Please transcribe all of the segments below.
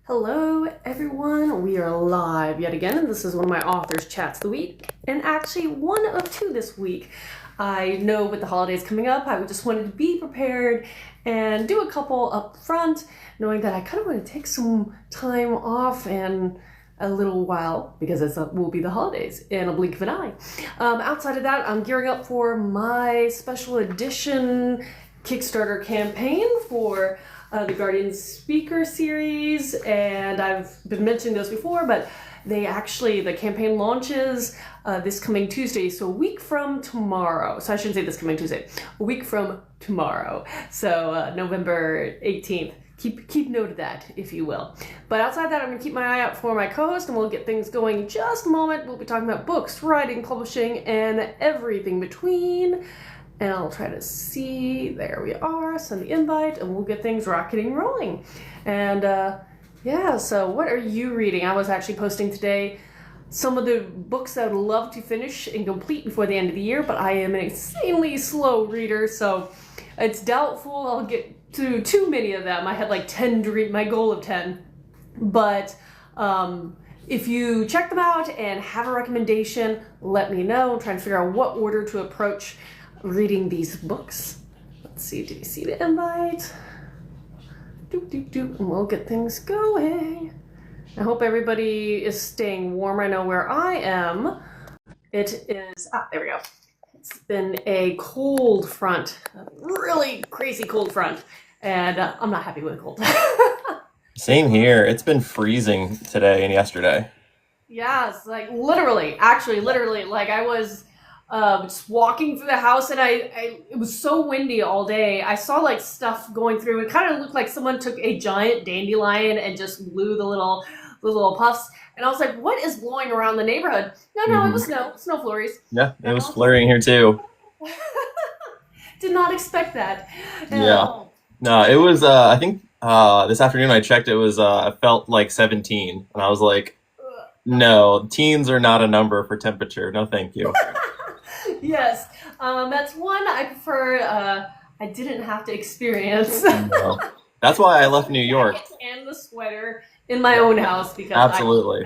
Hello everyone, we are live yet again, and this is one of my authors chats of the week, and actually one of two this week. I know with the holidays coming up, I just wanted to be prepared and do a couple up front, knowing that I kind of want to take some time off in a little while, because it will be the holidays in a blink of an eye. Outside of that, I'm gearing up for my special edition Kickstarter campaign for the Guardians Speaker Series, and I've been mentioning this before, but the campaign launches this coming Tuesday, so a week from tomorrow. So I shouldn't say this coming Tuesday, a week from tomorrow. So November 18th. Keep note of that, if you will. But outside that, I'm going to keep my eye out for my co-host, and we'll get things going in just a moment. We'll be talking about books, writing, publishing, and everything between. And I'll try to see, there we are, send the invite, and we'll get things rocketing rolling. And yeah, so what are you reading? I was actually posting today some of the books that I would love to finish and complete before the end of the year, but I am an insanely slow reader, so it's doubtful I'll get to too many of them. I had like 10 to read, my goal of 10. But if you check them out and have a recommendation, let me know. I'm trying to figure out what order to approach reading these books. Let's see, did you see the invite? And we'll get things going. I hope everybody is staying warm. I know where I am. It is, there we go. It's been a cold front, a really crazy cold front, and I'm not happy with the cold. Same here. It's been freezing today and yesterday. Yes, like literally, like I was just walking through the house, and it was so windy all day. I saw like stuff going through. It kind of looked like someone took a giant dandelion and just blew the little puffs. And I was like, what is blowing around the neighborhood? No, It was snow flurries. Yeah, it was flurrying here too. Did not expect that. Yeah. No, it was, I think this afternoon I checked, it was, I felt like 17. And I was like, no, teens are not a number for temperature. No, thank you. Yes, that's one I prefer. I didn't have to experience. No. That's why I left New York. And the sweater in my own house, because absolutely.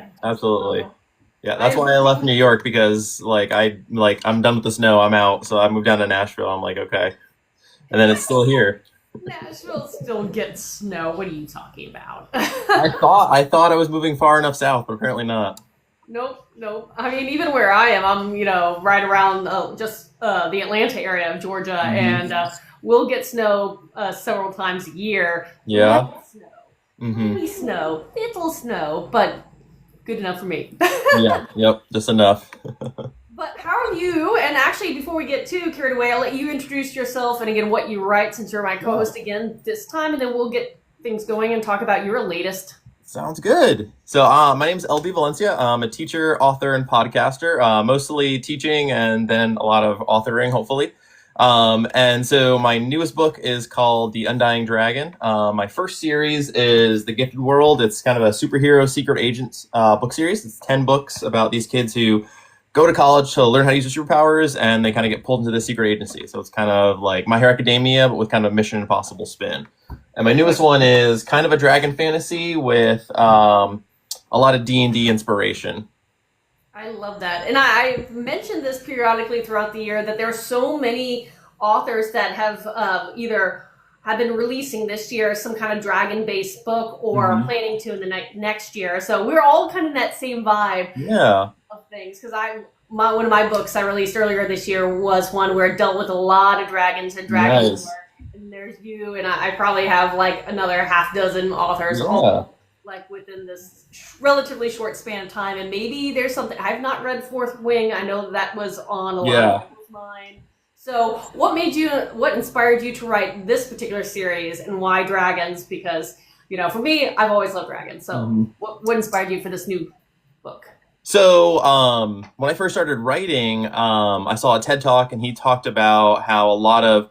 Yeah, that's why I left New York, because I'm done with the snow. I'm out. So I moved down to Nashville. I'm like, okay. And then it's still here. Nashville still gets snow. What are you talking about? I thought I was moving far enough south, but apparently not. Nope. I mean, even where I am, I'm right around the Atlanta area of Georgia, and we'll get snow several times a year. Yeah. Light snow. Only snow, little snow, but good enough for me. Yeah. Yep. Just enough. But how are you? And actually, before we get too carried away, I'll let you introduce yourself and again what you write, since you're my co-host again this time, and then we'll get things going and talk about your latest. Sounds good. So my name's LD Valencia. I'm a teacher, author, and podcaster, mostly teaching and then a lot of authoring, hopefully. And so my newest book is called The Undying Dragon. My first series is The Gifted World. It's kind of a superhero secret agents book series. It's 10 books about these kids who go to college to learn how to use their superpowers, and they kind of get pulled into the secret agency. So it's kind of like My Hero Academia, but with kind of Mission Impossible spin. And my newest one is kind of a dragon fantasy with a lot of D&D inspiration. I love that. And I mentioned this periodically throughout the year, that there are so many authors that have either have been releasing this year some kind of dragon-based book, or planning to in the next year. So we're all kind of in that same vibe of things. Because one of my books I released earlier this year was one where it dealt with a lot of dragons and dragon lore. And there's you, and I probably have like another half dozen authors all like within this relatively short span of time. And maybe there's something I've not read. Fourth Wing, I know that was on a lot of people's mind. So what inspired you to write this particular series, and why dragons? Because for me, I've always loved dragons. So what inspired you for this new book? So when I first started writing, I saw a TED Talk, and he talked about how a lot of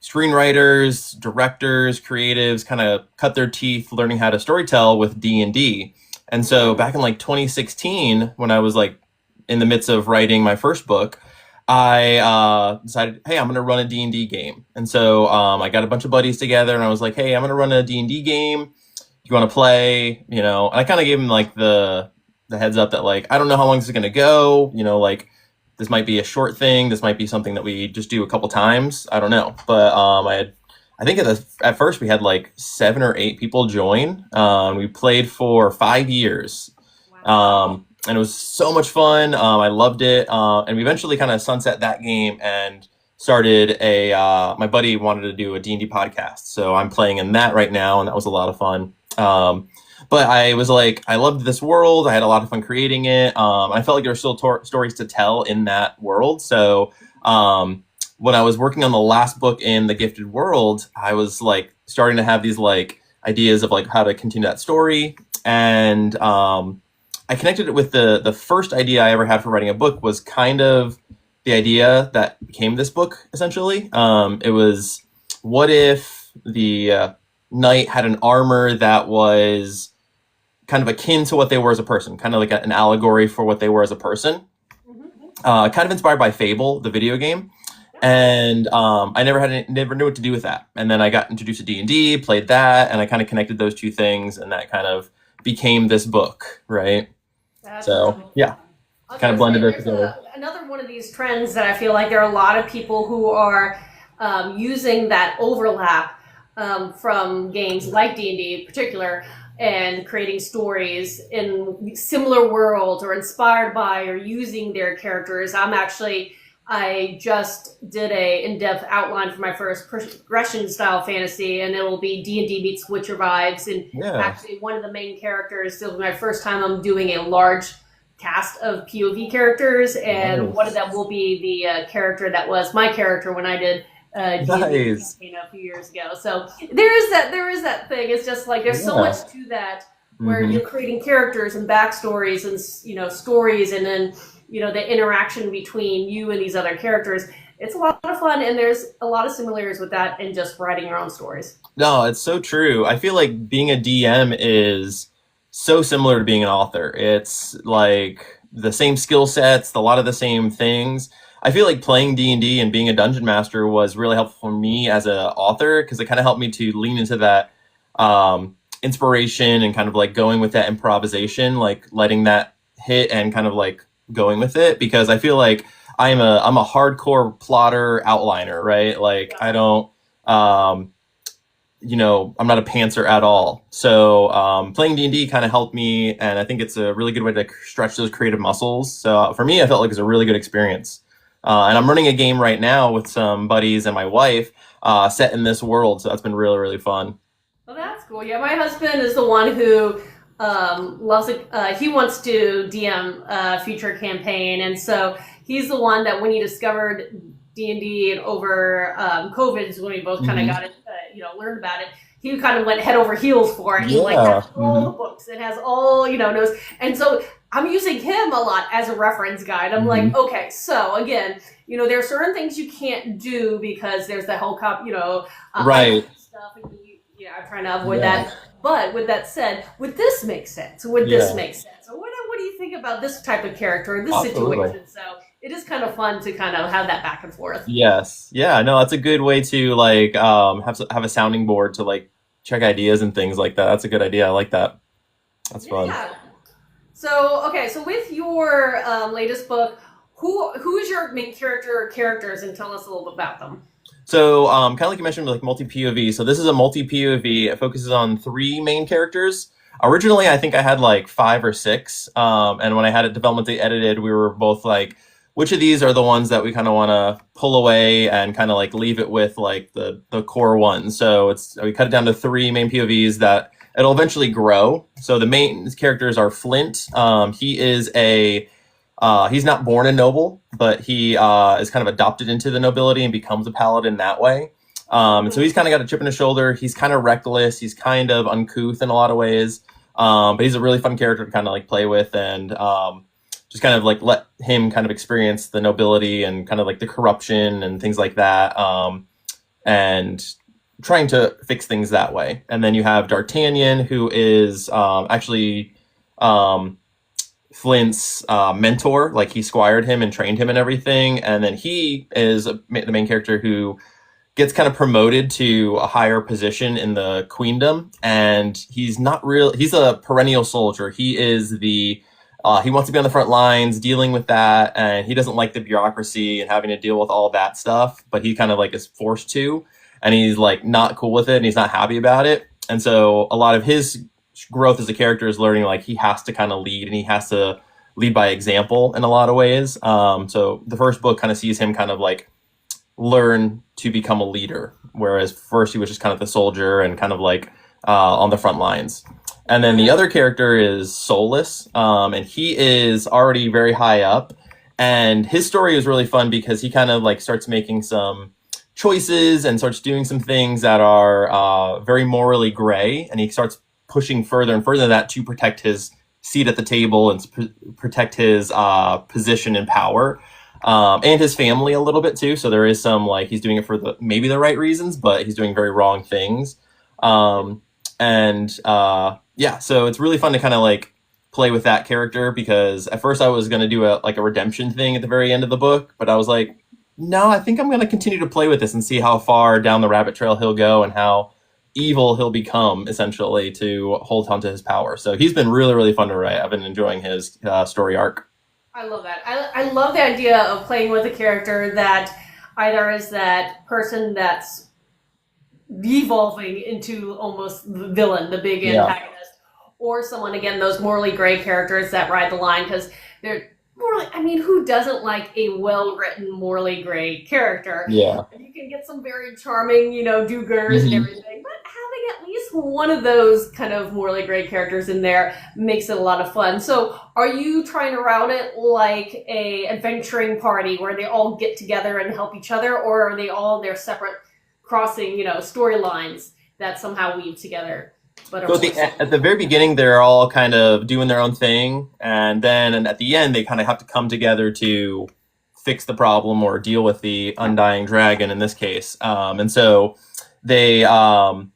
screenwriters, directors, creatives kind of cut their teeth learning how to storytell with D&D. And so back in like 2016, when I was like in the midst of writing my first book, I decided, hey, I'm going to run a D&D game. And so I got a bunch of buddies together, and I was like, hey, I'm going to run a D&D game. you want to play? You know, and I kind of gave him like the heads up that like I don't know how long this is gonna go. You know, like this might be a short thing. This might be something that we just do a couple times. I don't know, but I think at first we had like 7 or 8 people join. We played for 5 years. Wow. And it was so much fun. I loved it. And we eventually kind of sunset that game and started my buddy wanted to do a D&D podcast. So I'm playing in that right now, and that was a lot of fun. But I was like, I loved this world. I had a lot of fun creating it. I felt like there were still stories to tell in that world. So when I was working on the last book in the Gifted World, I was like starting to have these like ideas of like how to continue that story. And I connected it with the first idea I ever had for writing a book was kind of the idea that became this book, essentially. It was, what if the knight had an armor that was kind of akin to what they were as a person, kind of like an allegory for what they were as a person. Kind of inspired by Fable, the video game. And I never knew what to do with that. And then I got introduced to D&D, played that, and I kind of connected those two things, and that kind of became this book, right? That's So really yeah, kind of blended those together. Another one of these trends that I feel like there are a lot of people who are using that overlap from games like D&D in particular, and creating stories in similar worlds or inspired by or using their characters. I just did a in-depth outline for my first progression style fantasy, and it will be D&D meets Witcher vibes. And actually, one of the main characters, this will be my first time I'm doing a large cast of POV characters, and one of them will be the character that was my character when I did D&D campaign a few years ago. So there is that thing. It's just like there's so much to that where you're creating characters and backstories and stories, and then the interaction between you and these other characters. It's a lot of fun, and there's a lot of similarities with that and just writing your own stories. No, it's so true. I feel like being a DM is so similar to being an author. It's like the same skill sets, a lot of the same things. I feel like playing D&D and being a dungeon master was really helpful for me as an author, because it kind of helped me to lean into that inspiration and kind of like going with that improvisation, like letting that hit and kind of like going with it, because I feel like I'm a hardcore plotter outliner, right? Like I don't I'm not a pantser at all. So playing D&D kind of helped me, and I think it's a really good way to stretch those creative muscles. So for me, I felt like it was a really good experience. And I'm running a game right now with some buddies and my wife set in this world, so that's been really, really fun. Well, that's cool. Yeah, my husband is the one who loves it. He wants to DM a future campaign, and so he's the one that when he discovered D&D and over COVID is when we both kind of got it, learned about it. He kind of went head over heels for it. He has all the books. It has all knows, and so I'm using him a lot as a reference guide. I'm like, okay, so again, there are certain things you can't do because there's the whole right stuff, and I'm trying to avoid that. But with that said, would this make sense? Would this make sense? Or what do you think about this type of character or this situation? So it is kind of fun to kind of have that back and forth. Yes. Yeah, no, that's a good way to like have a sounding board to like check ideas and things like that. That's a good idea. I like that. That's fun. So with your latest book, who's your main character or characters, and tell us a little bit about them. So, kind of like you mentioned, like multi-POV. So this is a multi-POV. It focuses on 3 main characters. Originally, I think I had like 5 or 6. And when I had it developmentally edited, we were both like, which of these are the ones that we kind of want to pull away and kind of like leave it with like the core ones. So we cut it down to 3 main POVs that it'll eventually grow. So the main characters are Flint. He is he's not born a noble, but he is kind of adopted into the nobility and becomes a paladin that way. And so he's kind of got a chip in his shoulder. He's kind of reckless. He's kind of uncouth in a lot of ways. But he's a really fun character to kind of like play with, and just kind of like let him kind of experience the nobility and kind of like the corruption and things like that. And trying to fix things that way. And then you have D'Artagnan, who is actually Flint's mentor. Like he squired him and trained him and everything. And then he is the main character who gets kind of promoted to a higher position in the queendom, and he's a perennial soldier. He is he wants to be on the front lines dealing with that, and he doesn't like the bureaucracy and having to deal with all that stuff, but he kind of like is forced to, and he's like not cool with it, and he's not happy about it. And so a lot of his growth as a character is learning like he has to kind of lead, and he has to lead by example in a lot of ways. So the first book kind of sees him kind of like learn to become a leader, whereas first he was just kind of the soldier and kind of like on the front lines. And then the other character is Solus, and he is already very high up, and his story is really fun because he kind of like starts making some choices and starts doing some things that are very morally gray, and he starts pushing further and further that to protect his seat at the table and protect his position and power, and his family a little bit too. So there is some like he's doing it for maybe the right reasons, but he's doing very wrong things. Yeah, so it's really fun to kind of like play with that character, because at first I was going to do a redemption thing at the very end of the book, but I was like, no, I think I'm going to continue to play with this and see how far down the rabbit trail he'll go and how evil he'll become, essentially, to hold on to his power. So he's been really, really fun to write. I've been enjoying his story arc. I love that. I love the idea of playing with a character that either is that person that's devolving into almost the villain, the big antagonist, or someone, again, those morally gray characters that ride the line, because they're morally, I mean, who doesn't like a well-written, morally gray character? Yeah. You can get some very charming, do-gooders and everything, but having at least one of those kind of morally gray characters in there makes it a lot of fun. So are you trying to route it like a adventuring party where they all get together and help each other, or are they all their separate crossing, storylines that somehow weave together? But so at the very beginning, they're all kind of doing their own thing, and then at the end, they kind of have to come together to fix the problem or deal with the undying dragon in this case. And so they are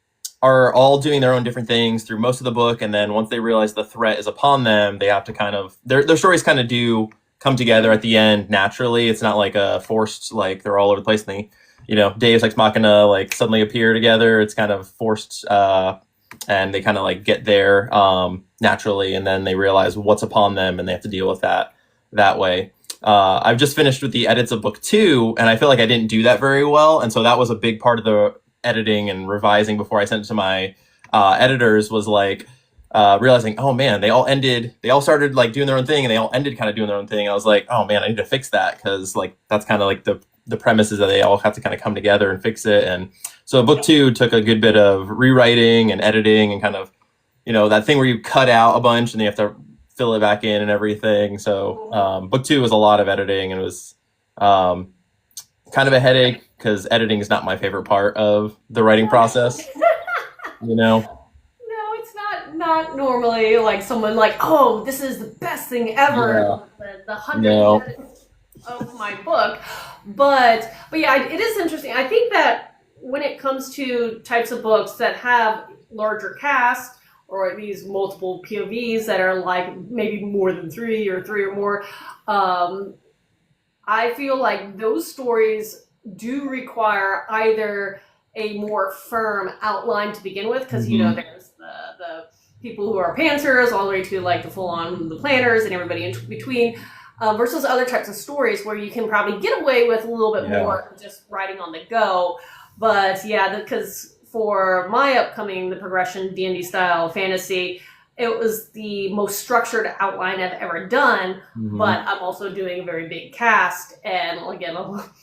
all doing their own different things through most of the book, and then once they realize the threat is upon them, they have to kind of their stories kind of do come together at the end naturally. It's not like a forced, like they're all over the place and they, Deus Ex Machina like suddenly appear together. It's kind of forced. And they kind of like get there naturally, and then they realize what's upon them, and they have to deal with that way. I've just finished with the edits of book 2, and I feel like I didn't do that very well, and so that was a big part of the editing and revising before I sent it to my editors, was like realizing, oh man, they all started like doing their own thing, and they all ended kind of doing their own thing. And I was like, oh man, I need to fix that, because like that's kind of like the premise is that they all have to kind of come together and fix it. And so book 2 took a good bit of rewriting and editing and kind of, that thing where you cut out a bunch and you have to fill it back in and everything. So book 2 was a lot of editing, and it was kind of a headache because editing is not my favorite part of the writing process. No, it's not normally like someone like, oh, this is the best thing ever. Yeah. The 100 edits of my book. But yeah, it is interesting. I think that when it comes to types of books that have larger casts, or these multiple POVs that are like maybe more than 3 or more, I feel like those stories do require either a more firm outline to begin with, because there's the people who are pantsers all the way to like the full-on the planners and everybody in between, versus other types of stories where you can probably get away with a little bit more just writing on the go. But yeah, because for my upcoming, the progression D&D style fantasy, it was the most structured outline I've ever done, but I'm also doing a very big cast, and again,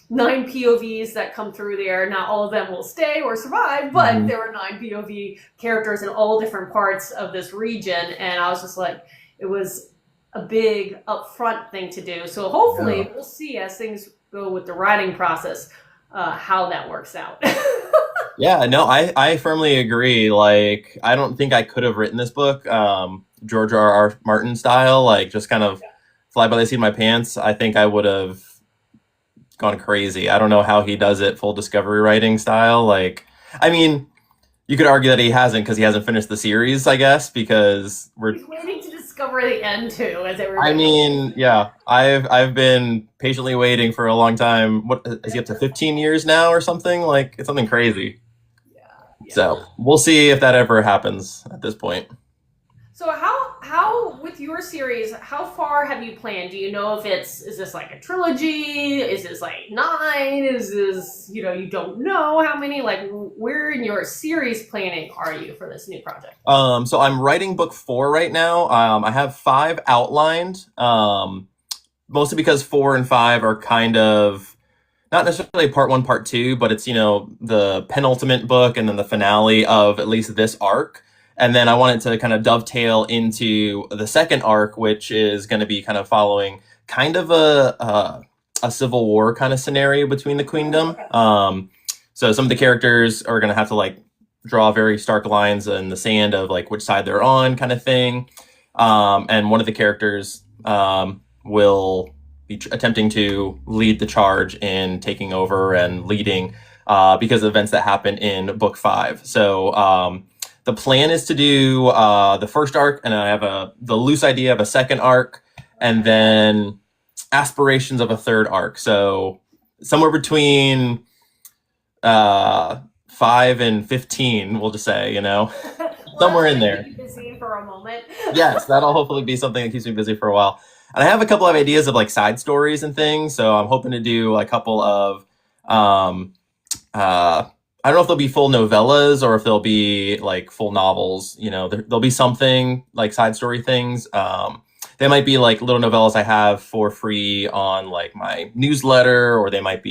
9 POVs that come through there. Not all of them will stay or survive, but there are 9 POV characters in all different parts of this region, and I was just like, it was a big upfront thing to do. So hopefully we'll see as things go with the writing process, how that works out. Yeah, no, I firmly agree. Like, I don't think I could have written this book George R.R. Martin style, like just kind of fly by the seat of my pants. I think I would have gone crazy. I don't know how he does it full discovery writing style. Like, I mean, you could argue that he hasn't, because he hasn't finished the series, I guess, because He's waiting to discover the end too, as everybody. I mean, yeah, I've been patiently waiting for a long time. What is he up to 15 years now or something? Like it's something crazy. Yeah. So we'll see if that ever happens at this point. So how with your series, how far have you planned? Do you know if is this like a trilogy? Is this like 9? Is this, you don't know how many? Like where in your series planning are you for this new project? So I'm writing book 4 right now. I have 5 outlined. Mostly because 4 and 5 are kind of not necessarily part 1, part 2, but it's, the penultimate book and then the finale of at least this arc. And then I wanted to kind of dovetail into the second arc, which is going to be kind of following kind of a civil war kind of scenario between the queendom. So some of the characters are going to have to like draw very stark lines in the sand of like which side they're on kind of thing. And one of the characters will be attempting to lead the charge in taking over and leading because of events that happen in book 5. So the plan is to do the first arc, and I have the loose idea of a second arc, and then aspirations of a third arc. So somewhere between 5 and 15, we'll just say, somewhere in there. Keep you busy for a moment. Yes, that'll hopefully be something that keeps me busy for a while. And I have a couple of ideas of like side stories and things. So I'm hoping to do a couple of I don't know if they'll be full novellas or if they'll be like full novels. There'll be something like side story things. They might be like little novellas I have for free on like my newsletter, or they might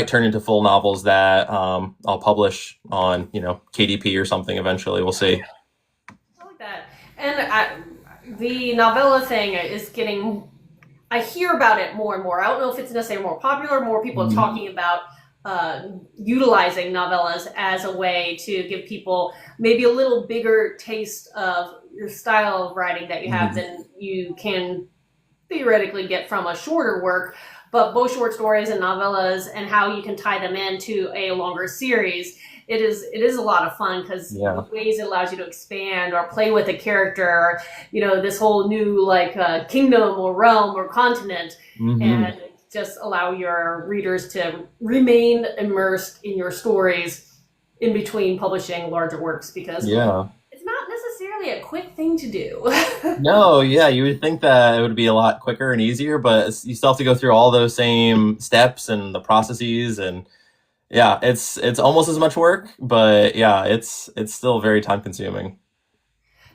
turn into full novels that I'll publish on, KDP or something eventually. We'll see. I like that. And the novella thing is I hear about it more and more. I don't know if it's necessarily more popular, more people are talking about utilizing novellas as a way to give people maybe a little bigger taste of your style of writing that you have than you can theoretically get from a shorter work. But both short stories and novellas, and how you can tie them into a longer series, it is a lot of fun because the ways it allows you to expand or play with a character, this whole new like kingdom or realm or continent, and just allow your readers to remain immersed in your stories in between publishing larger works, because it's not necessarily a quick thing to do. No, yeah, you would think that it would be a lot quicker and easier, but you still have to go through all those same steps and the processes, and it's almost as much work, but it's still very time consuming.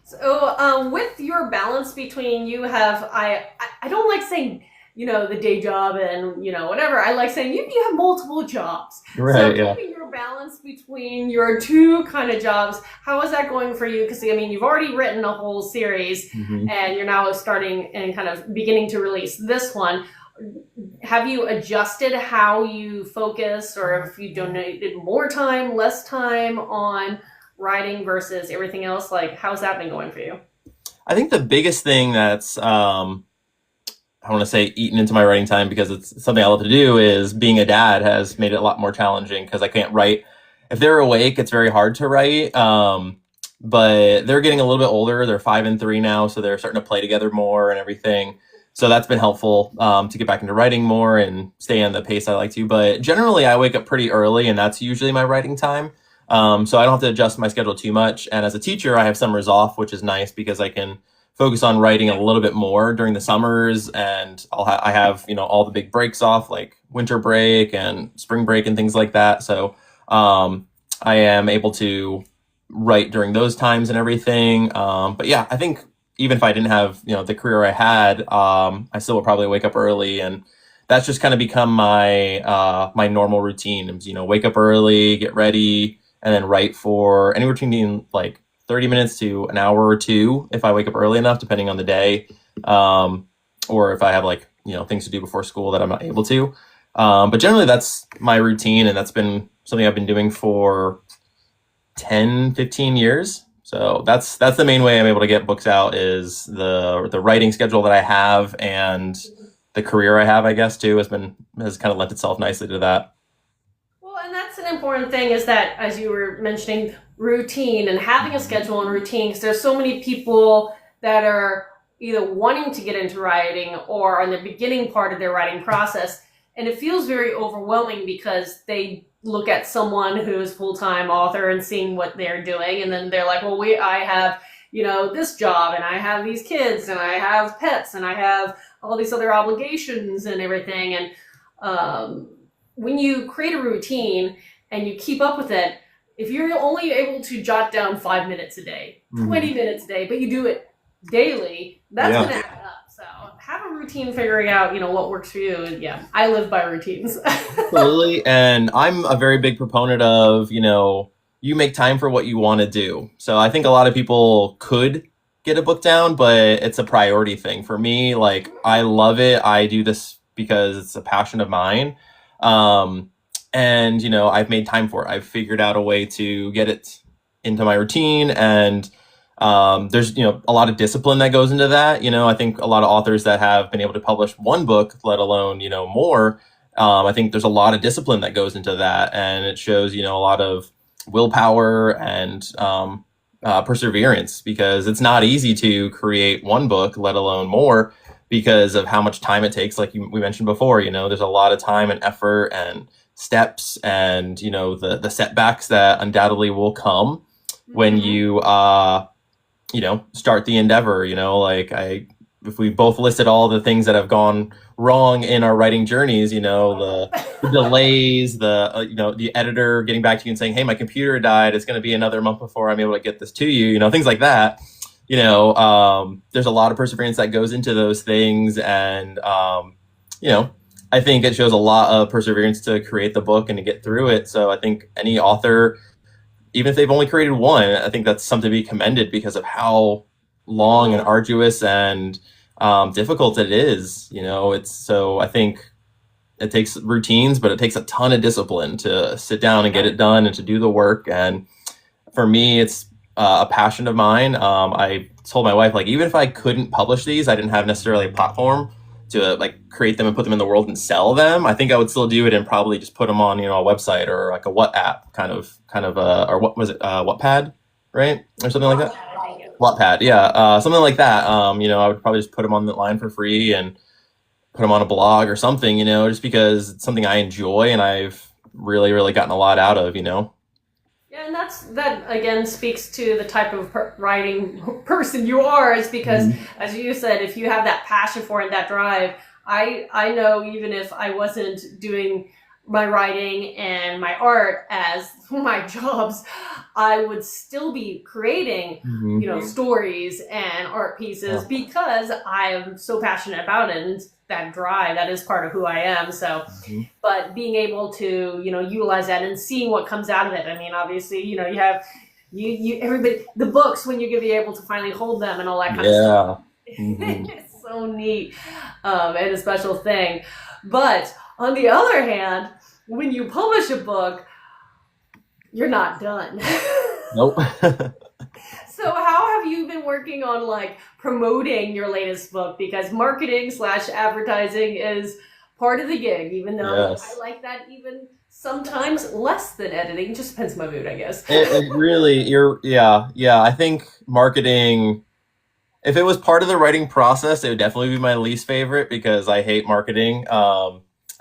So with your balance between I don't like saying the day job and whatever. I like saying you have multiple jobs. Right. So keeping your balance between your two kind of jobs, how is that going for you? Because you've already written a whole series, and you're now starting and kind of beginning to release this one. Have you adjusted how you focus, or if you donated more time, less time on writing versus everything else? Like, how's that been going for you? I think the biggest thing that's I want to say eaten into my writing time, because it's something I love to do, is being a dad has made it a lot more challenging, because I can't write. If they're awake, it's very hard to write. But they're getting a little bit older. They're 5 and 3 now, so they're starting to play together more and everything. So that's been helpful to get back into writing more and stay on the pace I like to. But generally, I wake up pretty early, and that's usually my writing time. So I don't have to adjust my schedule too much. And as a teacher, I have summers off, which is nice because I can focus on writing a little bit more during the summers, and I have all the big breaks off, like winter break and spring break and things like that. So I am able to write during those times and everything. But I think even if I didn't have the career I had, I still would probably wake up early, and that's just kind of become my my normal routine. Wake up early, get ready, and then write for anywhere between like 30 minutes to an hour or two if I wake up early enough, depending on the day, or if I have like things to do before school that I'm not able to. But generally, that's my routine, and that's been something I've been doing for 10, 15 years. So that's the main way I'm able to get books out, is the writing schedule that I have, and the career I have, I guess, too, has kind of lent itself nicely to that. Well, and that's an important thing, is that, as you were mentioning, routine and having a schedule and routine, because there's so many people that are either wanting to get into writing or on the beginning part of their writing process. And it feels very overwhelming because they look at someone who's full-time author and seeing what they're doing. And then they're like, well, I have, this job, and I have these kids, and I have pets, and I have all these other obligations and everything. And when you create a routine and you keep up with it, if you're only able to jot down 5 minutes a day, 20 minutes a day, but you do it daily, that's going to add up. So have a routine figuring out, what works for you. And yeah, I live by routines. Absolutely. And I'm a very big proponent of, you make time for what you want to do. So I think a lot of people could get a book down, but it's a priority thing. For me, like, I love it. I do this because it's a passion of mine. And, I've made time for it. I've figured out a way to get it into my routine. And there's, a lot of discipline that goes into that. I think a lot of authors that have been able to publish one book, let alone, more, I think there's a lot of discipline that goes into that. And it shows, a lot of willpower and perseverance, because it's not easy to create one book, let alone more, because of how much time it takes. Like we mentioned before, there's a lot of time and effort and steps and, the setbacks that undoubtedly will come when you, start the endeavor. If we both listed all the things that have gone wrong in our writing journeys, the delays, the editor getting back to you and saying, hey, my computer died, it's going to be another month before I'm able to get this to you, things like that. There's a lot of perseverance that goes into those things. And, I think it shows a lot of perseverance to create the book and to get through it. So I think any author, even if they've only created one, I think that's something to be commended because of how long and arduous and difficult it is. So I think it takes routines, but it takes a ton of discipline to sit down and get it done and to do the work. And for me, it's a passion of mine. I told my wife, even if I couldn't publish these, I didn't have necessarily a platform to create them and put them in the world and sell them, I think I would still do it and probably just put them on, a website or like a what app kind of or what was it? Wattpad, right? Or something like that. Wattpad. Yeah. Something like that. I would probably just put them on the line for free and put them on a blog or something, just because it's something I enjoy and I've really, really gotten a lot out of, Yeah, and that again speaks to the type of writing person you are, is because, as you said, if you have that passion for it, that drive, I know even if I wasn't doing my writing and my art as my jobs, I would still be creating, stories and art pieces because I am so passionate about it. And that drive, that is part of who I am. So, but being able to, utilize that and seeing what comes out of it. I mean, obviously, you have everybody, the books, when you're going to be able to finally hold them and all that kind of stuff. It's so neat and a special thing. But on the other hand, when you publish a book, you're not done. Nope. So how have you been working on promoting your latest book? Because marketing / advertising is part of the gig, even though I like that even sometimes less than editing. Just depends on my mood, I guess. It really, I think marketing, if it was part of the writing process, it would definitely be my least favorite because I hate marketing.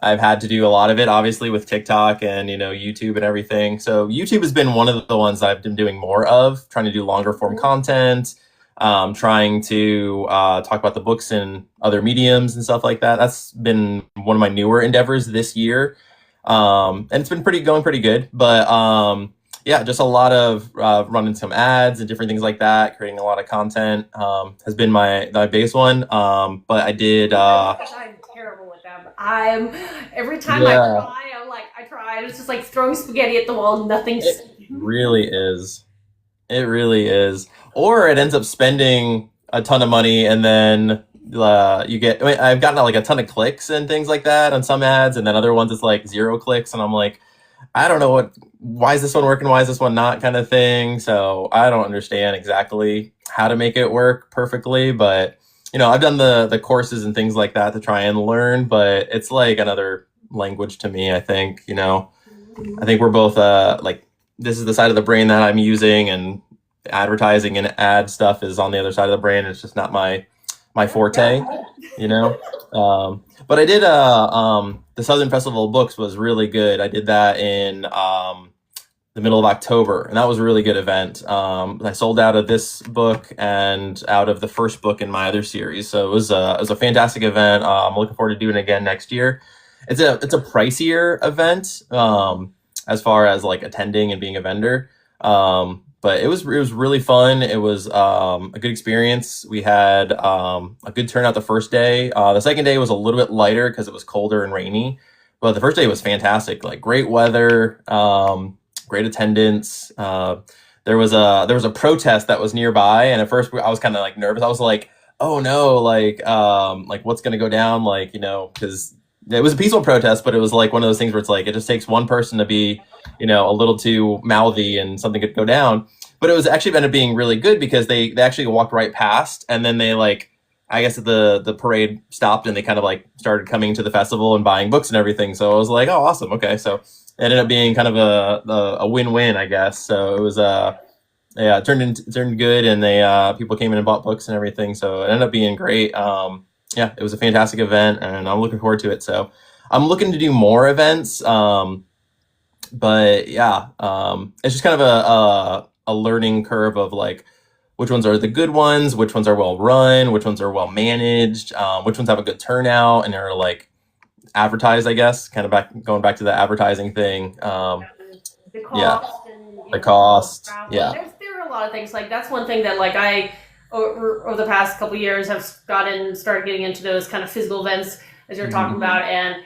I've had to do a lot of it, obviously, with TikTok and, YouTube and everything. So YouTube has been one of the ones I've been doing more of, trying to do longer form content, trying to talk about the books in other mediums and stuff like that. That's been one of my newer endeavors this year. And it's been going pretty good. But just a lot of running some ads and different things like that, creating a lot of content has been my biggest one. But I did... I'm terrible with them. Every time I try, it's just like throwing spaghetti at the wall, nothing's... It really is. It really is. Or it ends up spending a ton of money and then you get... I've gotten a ton of clicks and things like that on some ads, and then other ones it's 0 clicks, and I'm like, I don't know why is this one working? Why is this one not, kind of thing. So I don't understand exactly how to make it work perfectly, but I've done the courses and things like that to try and learn, but it's like another language to me, I think. I think we're both this is the side of the brain that I'm using, and advertising and ad stuff is on the other side of the brain. It's just not my my forte, you know. But I did the Southern Festival of Books was really good. I did that in the middle of October, and that was a really good event. I sold out of this book and out of the first book in my other series, so it was a fantastic event. I'm looking forward to doing it again next year. It's a pricier event as far as like attending and being a vendor, but it was really fun. It was a good experience. We had a good turnout the first day. The second day was a little bit lighter because it was colder and rainy, but the first day was fantastic. Like great weather. Great attendance. There was a protest that was nearby, and at first I was kind of like nervous. I was like, "Oh no, like what's gonna go down?" Like, because it was a peaceful protest, but it was like one of those things where it's like it just takes one person to be, a little too mouthy, and something could go down. But it was actually ended up being really good because they actually walked right past, and then they I guess the parade stopped, and they kind of like started coming to the festival and buying books and everything. So I was like, "Oh, awesome, okay." So it ended up being kind of a win-win, I guess. So it was it turned good, and they people came in and bought books and everything. So it ended up being great. Yeah, it was a fantastic event, and I'm looking forward to it. So I'm looking to do more events. But yeah, it's just kind of a learning curve of like which ones are the good ones, which ones are well run, which ones are well managed, which ones have a good turnout and are like advertised, I guess, kind of going back to the advertising thing. The cost and the cost. Yeah. There are a lot of things like that's one thing that like I over the past couple of years have started getting into those kind of physical events as you're talking about, and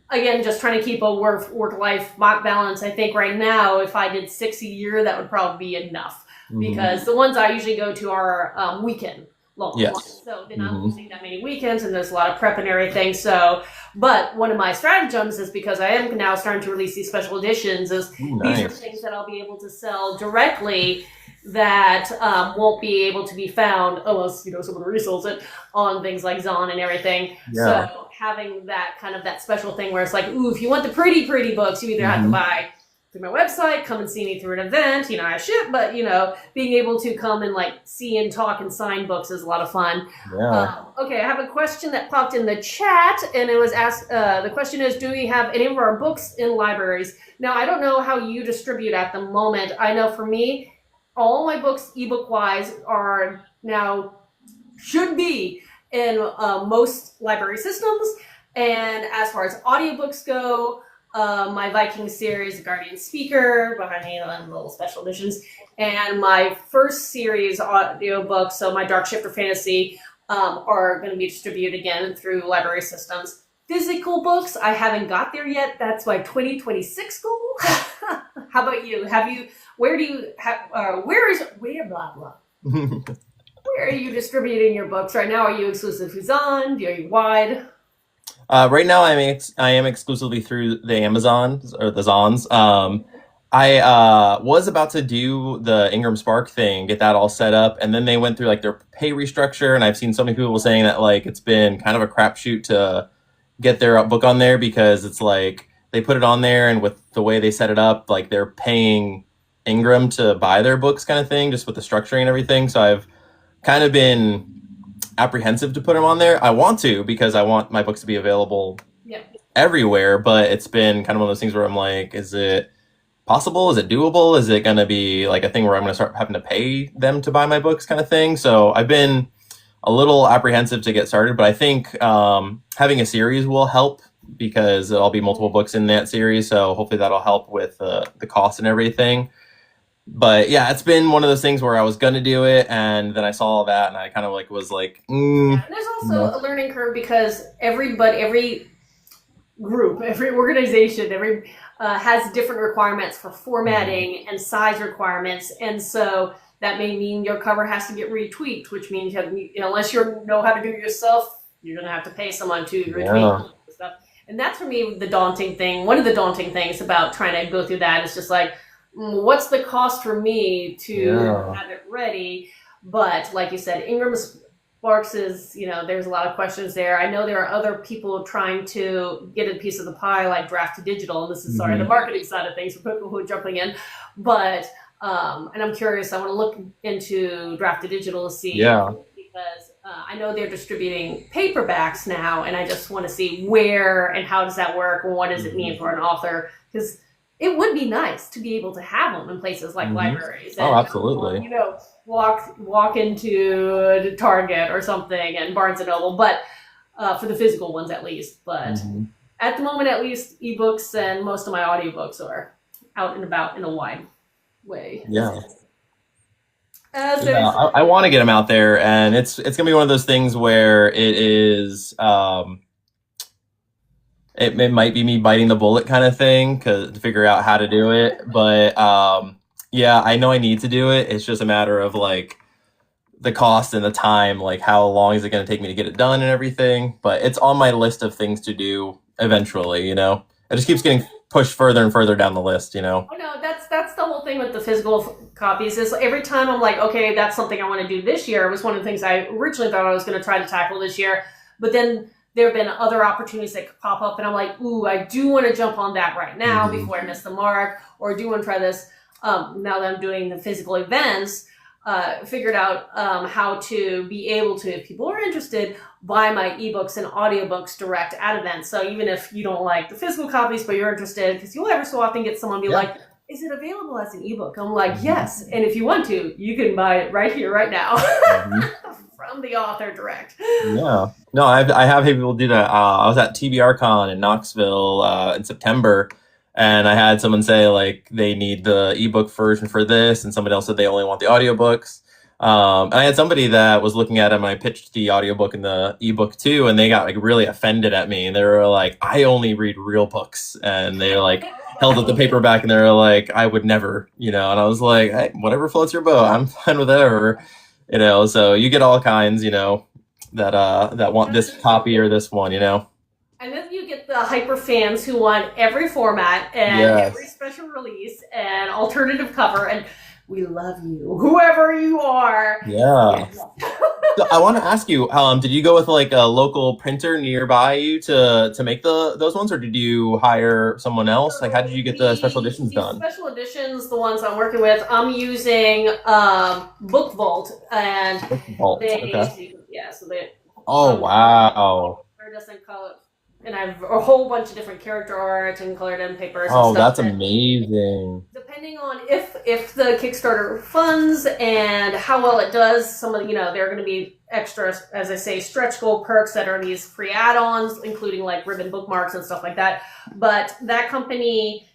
again, just trying to keep a work-life balance. I think right now, if I did 6 a year, that would probably be enough because the ones I usually go to are weekend long. Yes. So they're not losing that many weekends, and there's a lot of prep and everything. So, but one of my stratagems is because I am now starting to release these special editions. These are things that I'll be able to sell directly that won't be able to be found unless someone resells it on things like Zon and everything. Yeah. So having that kind of that special thing where it's like, ooh, if you want the pretty books, you either have to buy through my website, come and see me through an event. I ship, but being able to come and like see and talk and sign books is a lot of fun. Yeah. Okay, I have a question that popped in the chat, and it was asked. The question is, do we have any of our books in libraries? Now, I don't know how you distribute at the moment. I know for me, all my books, ebook-wise, are now should be in most library systems. And as far as audiobooks go, my Viking series, Guardian Speaker, behind me on little special editions, and my first series audiobooks, so my Dark Shifter Fantasy, are going to be distributed again through library systems. Physical books, I haven't got there yet. That's my 2026 goal. How about you? Where are you distributing your books right now? Are you exclusive to Zon? Are you wide? Right now, I am exclusively through the Amazons or the Zons. I was about to do the Ingram Spark thing, get that all set up, and then they went through like their pay restructure, and I've seen so many people saying that like it's been kind of a crapshoot to get their book on there because it's like they put it on there, and with the way they set it up, like they're paying Ingram to buy their books, kind of thing, just with the structuring and everything. So I've kind of been apprehensive to put them on there. I want to because I want my books to be available everywhere, but it's been kind of one of those things where I'm like, is it possible? Is it doable? Is it going to be like a thing where I'm going to start having to pay them to buy my books, kind of thing? So I've been a little apprehensive to get started, but I think having a series will help because there'll be multiple books in that series. So hopefully that'll help with the cost and everything. But yeah, it's been one of those things where I was going to do it, and then I saw all that, and I kind of like was like, Yeah, there's also a learning curve because every group, every organization, has different requirements for formatting and size requirements, and so that may mean your cover has to get retweaked, which means unless you know how to do it yourself, you're going to have to pay someone to retweak stuff. And that's for me the daunting thing. One of the daunting things about trying to go through that is just like, what's the cost for me to have it ready? But like you said, Ingram Sparks is, there's a lot of questions there. I know there are other people trying to get a piece of the pie, like Draft to Digital. And this is the marketing side of things for people who are jumping in. But, and I'm curious, I want to look into Draft to Digital to see. Yeah. Because I know they're distributing paperbacks now, and I just want to see where and how does that work, and what does it mean for an author? Because it would be nice to be able to have them in places like libraries. And, oh, absolutely. Walk into Target or something and Barnes and Noble, but for the physical ones at least. But at the moment, at least, ebooks and most of my audiobooks are out and about in a wide way. Yeah. I want to get them out there, and it's gonna be one of those things where it is it might be me biting the bullet kind of thing to figure out how to do it, but yeah, I know I need to do it. It's just a matter of like the cost and the time, like how long is it going to take me to get it done and everything. But it's on my list of things to do eventually. It just keeps getting pushed further and further down the list. Oh no, that's the whole thing with the physical copies is every time I'm like, okay, that's something I want to do this year. It was one of the things I originally thought I was going to try to tackle this year, but then there have been other opportunities that could pop up, and I'm like, ooh, I do want to jump on that right now before I miss the mark, or do want to try this. Now that I'm doing the physical events, figured out how to be able to, if people are interested, buy my ebooks and audiobooks direct at events. So even if you don't like the physical copies, but you're interested, because you'll ever so often get someone be like, is it available as an ebook? I'm like, yes. And if you want to, you can buy it right here, right now. From the author direct. Yeah. No, I have had people do that. I was at TBRCon in Knoxville in September, and I had someone say like they need the ebook version for this, and somebody else said they only want the audiobooks. And I had somebody that was looking at them, and I pitched the audiobook and the ebook too, and they got like really offended at me. And they were like, I only read real books. And they like held up the paperback, and they were like, I would never, and I was like, hey, whatever floats your boat, I'm fine with whatever. So you get all kinds, that want this copy or this one, And then you get the hyper fans who want every format and every special release and alternative cover, and we love you, whoever you are. Yeah. So I want to ask you, did you go with like a local printer nearby you to make those ones, or did you hire someone else? Like, how did you get the special editions done? Special editions, the ones I'm working with, I'm using Book Vault, and so they. Oh wow! Iridescent color, and I have a whole bunch of different character art and colored in papers. Oh, and stuff that's amazing. Depending on if the Kickstarter funds and how well it does, some of there are going to be extra, as I say, stretch goal perks that are these free add-ons, including like ribbon bookmarks and stuff like that. But that company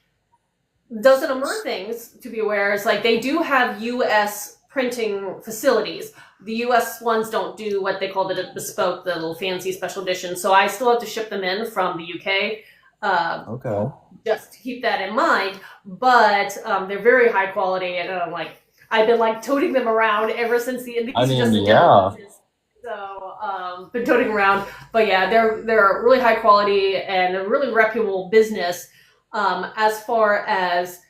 doesn't amend things, to be aware. It's like they do have U.S. printing facilities. The U.S. ones don't do what they call the bespoke, the little fancy special edition. So I still have to ship them in from the U.K. Okay. Just to keep that in mind, but they're very high quality, and I've been like toting them around ever since the indies. So been toting around, but yeah, they're really high quality and a really reputable business. As far as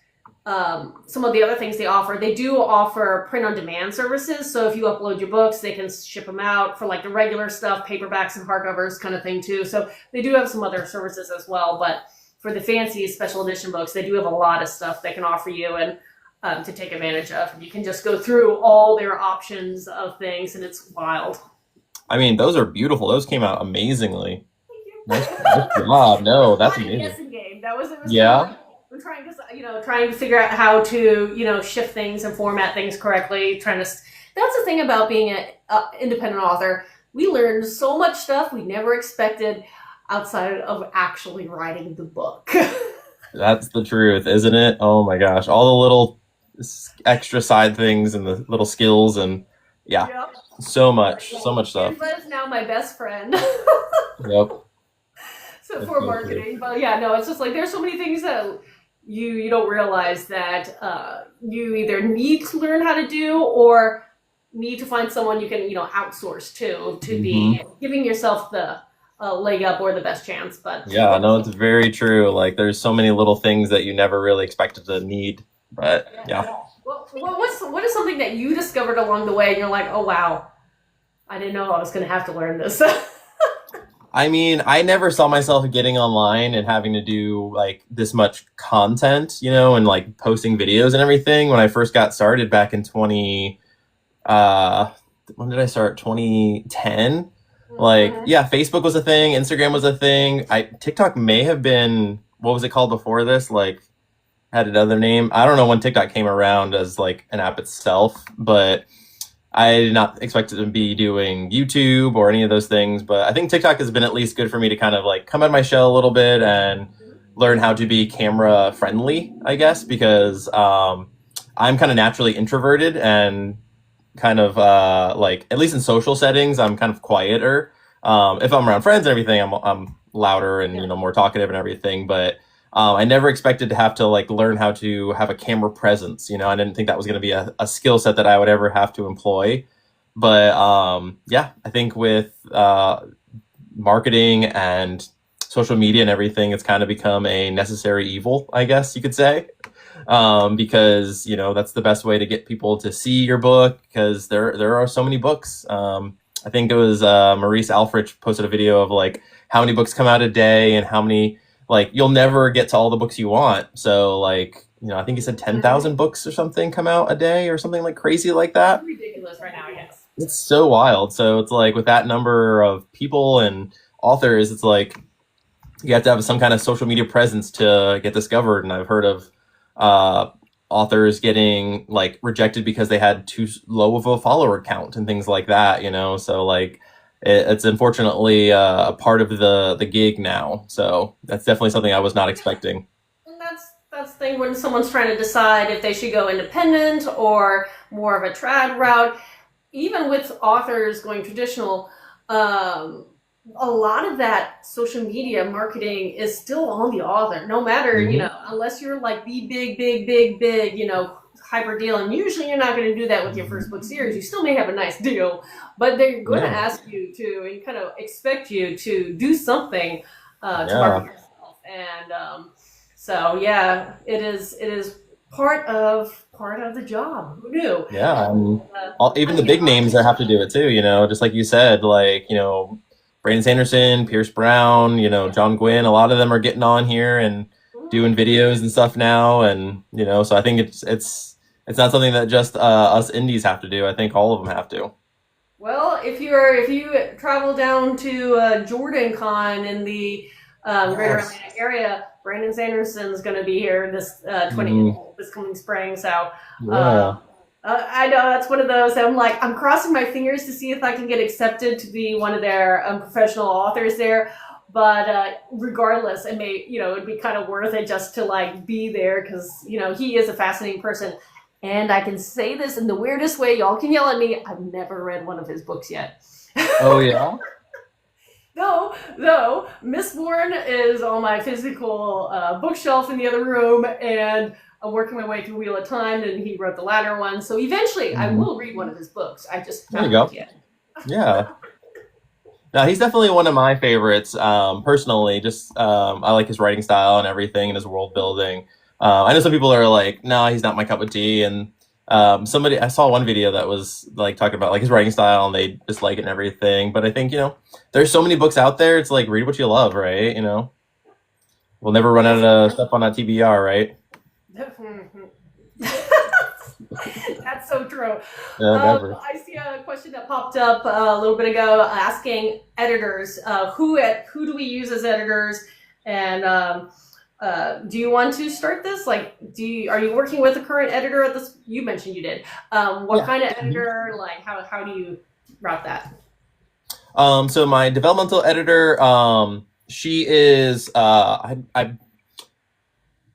some of the other things they do offer print on demand services. So if you upload your books, they can ship them out for like the regular stuff, paperbacks and hardcovers kind of thing too. So they do have some other services as well, but for the fancy special edition books, they do have a lot of stuff they can offer you and to take advantage of. You can just go through all their options of things, and it's wild. I mean, those are beautiful. Those came out amazingly. Thank you. Nice job. No, that's amazing. Guessing game. It was yeah. I'm trying to figure out how to, shift things and format things correctly. That's the thing about being an independent author. We learned so much stuff we never expected outside of actually writing the book. That's the truth, isn't it? Oh my gosh. All the little extra side things and the little skills and so much stuff. That is now my best friend. Yep. So for marketing, but it's just like there's so many things that you don't realize that you either need to learn how to do or need to find someone you can outsource to be giving yourself the leg up or the best chance. But it's very true. Like there's so many little things that you never really expected to need, but Well, what is something that you discovered along the way and you're like, oh wow, I didn't know I was going to have to learn this. I mean, I never saw myself getting online and having to do like this much content, and like posting videos and everything when I first got started back in when did I start? 2010. Like, yeah, Facebook was a thing, Instagram was a thing. TikTok may have been, what was it called before this? Like, had another name. I don't know when TikTok came around as like an app itself, but I did not expect it to be doing YouTube or any of those things. But I think TikTok has been at least good for me to kind of like come out of my shell a little bit and learn how to be camera friendly, I guess, because I'm kind of naturally introverted and kind of like, at least in social settings, I'm kind of quieter. If I'm around friends and everything, I'm louder and, more talkative and everything. But I never expected to have to like learn how to have a camera presence. I didn't think that was going to be a skill set that I would ever have to employ. But yeah, I think with marketing and social media and everything, it's kind of become a necessary evil, I guess you could say. Because that's the best way to get people to see your book, because there are so many books. I think it was Maurice Alfrich posted a video of like how many books come out a day and how many, like, you'll never get to all the books you want. So like, I think he said 10,000 books or something come out a day or something like crazy like that. Ridiculous right now, yes. It's so wild. So it's like with that number of people and authors, it's like you have to have some kind of social media presence to get discovered. And I've heard of authors getting like rejected because they had too low of a follower count and things like that, so like it's unfortunately a part of the gig now. So that's definitely something I was not expecting. And that's the thing when someone's trying to decide if they should go independent or more of a trad route. Even with authors going traditional, a lot of that social media marketing is still on the author, no matter, unless you're like the big, hyper deal. And usually you're not going to do that with your first book series. You still may have a nice deal, but they're going to ask you to, and kind of expect you to do something to market yourself. And so, yeah, it is part of the job. Who knew? Yeah. Even the big names that have to do it too, just like you said, like, Brandon Sanderson, Pierce Brown, John Gwynn, a lot of them are getting on here and doing videos and stuff now. And, so I think it's not something that just us indies have to do. I think all of them have to. Well, if you travel down to Jordan Con in the greater Atlanta area, Brandon Sanderson's going to be here this this coming spring. So I know that's one of those. I'm crossing my fingers to see if I can get accepted to be one of their professional authors there. But regardless, it may, it'd be kind of worth it just to like be there, because he is a fascinating person. And I can say this in the weirdest way. Y'all can yell at me. I've never read one of his books yet. Oh yeah. Though Mistborn is on my physical bookshelf in the other room, and I'm working my way through Wheel of Time, and he wrote the latter one. So eventually I will read one of his books. I just haven't yet. Yeah. No, he's definitely one of my favorites, personally. Just I like his writing style and everything and his world building. I know some people are like, no, he's not my cup of tea. And I saw one video that was like talking about like his writing style and they just like it and everything. But I think, there's so many books out there. It's like, read what you love, right? We'll never run out of stuff on that TBR, right? That's so true. Never. I see a question that popped up a little bit ago asking editors, who do we use as editors? And do you want to start this? Like, are you working with a current editor at this? You mentioned you did. What kind of editor? Like, how do you route that? So my developmental editor, she is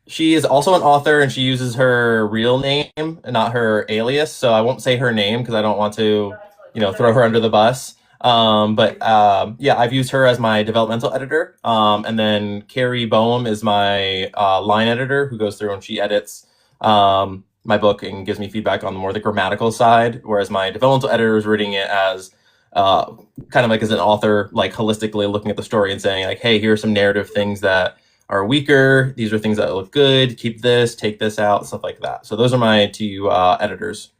she is also an author, and she uses her real name and not her alias. So I won't say her name because I don't want to, throw her under the bus. But I've used her as my developmental editor. And then Carrie Boehm is my line editor, who goes through and she edits my book and gives me feedback on the grammatical side. Whereas my developmental editor is reading it as kind of like as an author, like holistically looking at the story and saying like, hey, here are some narrative things that are weaker. These are things that look good. Keep this, take this out, stuff like that. So those are my two editors.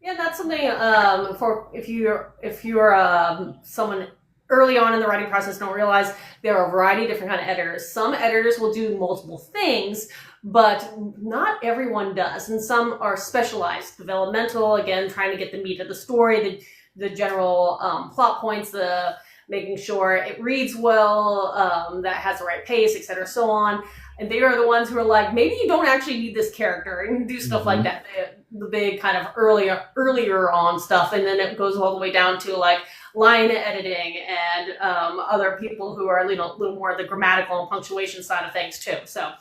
Yeah, that's something for if you're someone early on in the writing process, don't realize there are a variety of different kind of editors. Some editors will do multiple things, but not everyone does. And some are specialized. Developmental, again, trying to get the meat of the story. the general plot points, the making sure it reads well, that has the right pace, etc., so on. And they are the ones who are like, maybe you don't actually need this character, and do stuff like that. The big kind of earlier on stuff, and then it goes all the way down to like line editing and other people who are a little more the grammatical and punctuation side of things too. So